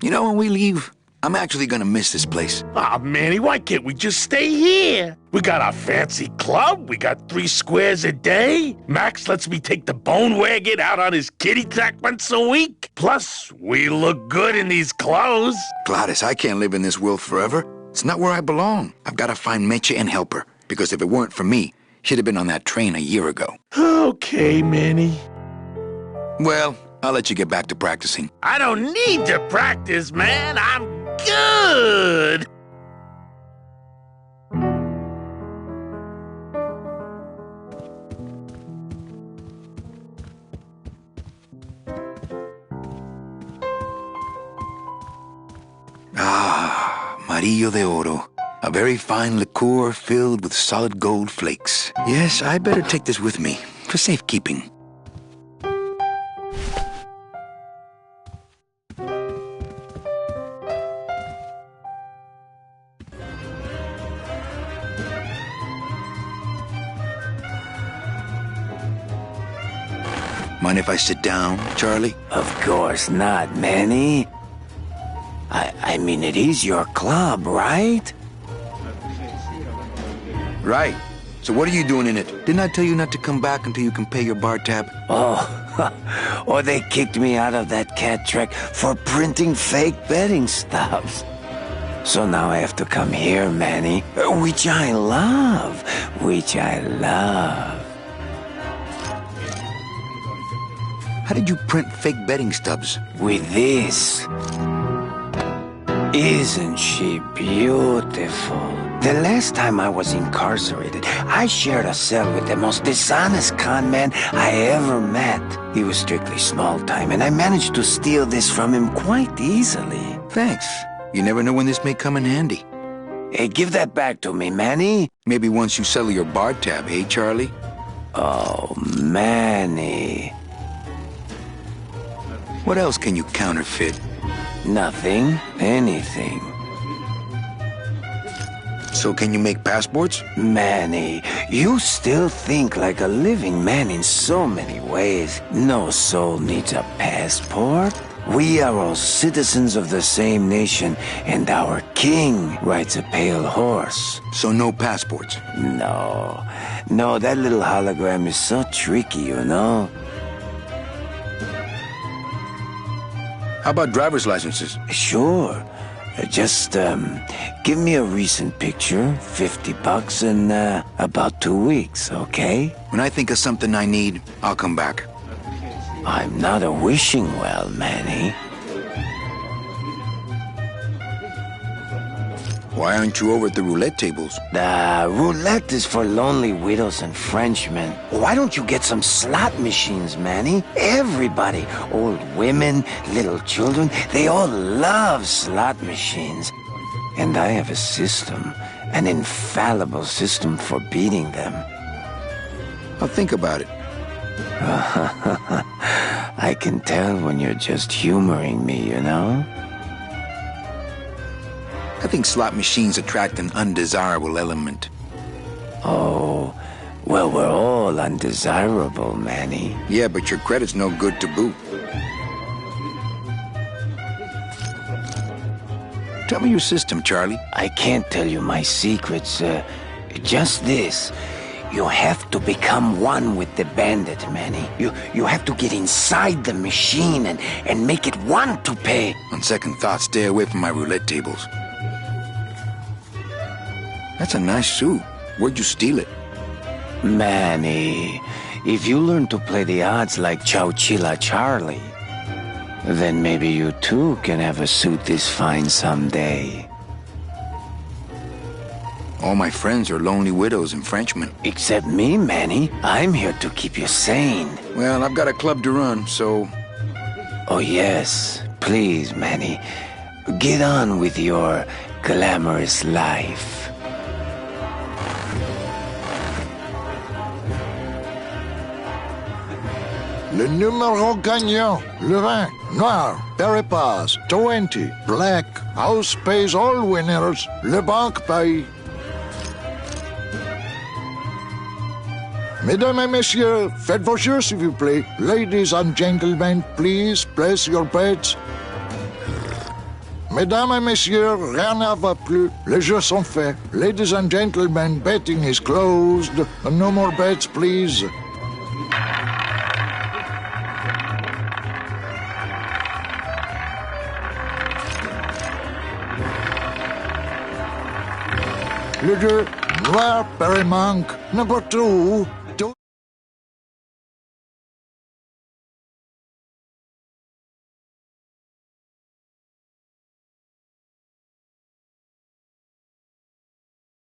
You know, when we leave, I'm actually gonna miss this place. Aw, Manny, why can't we just stay here? We got our fancy club, we got 3 squares a day. Max lets me take the bone wagon out on his kitty track once a week. Plus, we look good in these clothes. Gladys, I can't live in this world forever. It's not where I belong. I've gotta find Meche and help her. Because if it weren't for me, she'd have been on that train a year ago. Okay, Manny. Well, I'll let you get back to practicing. I don't need to practice, man. I'm good. Amarillo de Oro. A very fine liqueur filled with solid gold flakes. Yes, I better take this with me for safekeeping. Mind if I sit down, Charlie? Of course not, Manny. I mean, it is your club, right? Right. So what are you doing in it? Didn't I tell you not to come back until you can pay your bar tab? Oh, or they kicked me out of that cat track for printing fake betting stubs. So now I have to come here, Manny, which I love. How did you print fake betting stubs? With this. Isn't she beautiful? The last time I was incarcerated, I shared a cell with the most dishonest con man I ever met. He was strictly small time, and I managed to steal this from him quite easily. Thanks. You never know when this may come in handy. Hey, give that back to me, Manny. Maybe once you settle your bar tab, eh, Charlie? Oh, Manny. What else can you counterfeit? Nothing. Anything. So can you make passports? Manny, you still think like a living man in so many ways. No soul needs a passport. We are all citizens of the same nation, and our king rides a pale horse. So no passports? No, that little hologram is so tricky, you know? How about driver's licenses? Sure. Just, give me a recent picture, $50 in, about 2 weeks, okay? When I think of something I need, I'll come back. I'm not a wishing well, Manny. Why aren't you over at the roulette tables? The roulette is for lonely widows and Frenchmen. Why don't you get some slot machines, Manny? Everybody, old women, little children, they all love slot machines. And I have a system, an infallible system for beating them. I'll think about it. I can tell when you're just humoring me, you know? I think slot machines attract an undesirable element. Oh, well, we're all undesirable, Manny. Yeah, but your credit's no good to boot. Tell me your system, Charlie. I can't tell you my secrets. Just this. You have to become one with the bandit, Manny. You have to get inside the machine and make it want to pay. On second thought, stay away from my roulette tables. That's a nice suit. Where'd you steal it? Manny, if you learn to play the odds like Chowchilla Charlie, then maybe you too can have a suit this fine someday. All my friends are lonely widows and Frenchmen. Except me, Manny. I'm here to keep you sane. Well, I've got a club to run, so... Oh, yes. Please, Manny. Get on with your glamorous life. Le numéro gagnant, le vin, noir, Peripass, 20, black, house pays all winners, le banque paye. Mesdames et messieurs, faites vos jeux s'il vous plaît. Ladies and gentlemen, please place your bets. Mesdames et messieurs, rien ne va plus. Les jeux sont faits. Ladies and gentlemen, betting is closed. No more bets, please. Leader, Noir Berry Monk, number 2.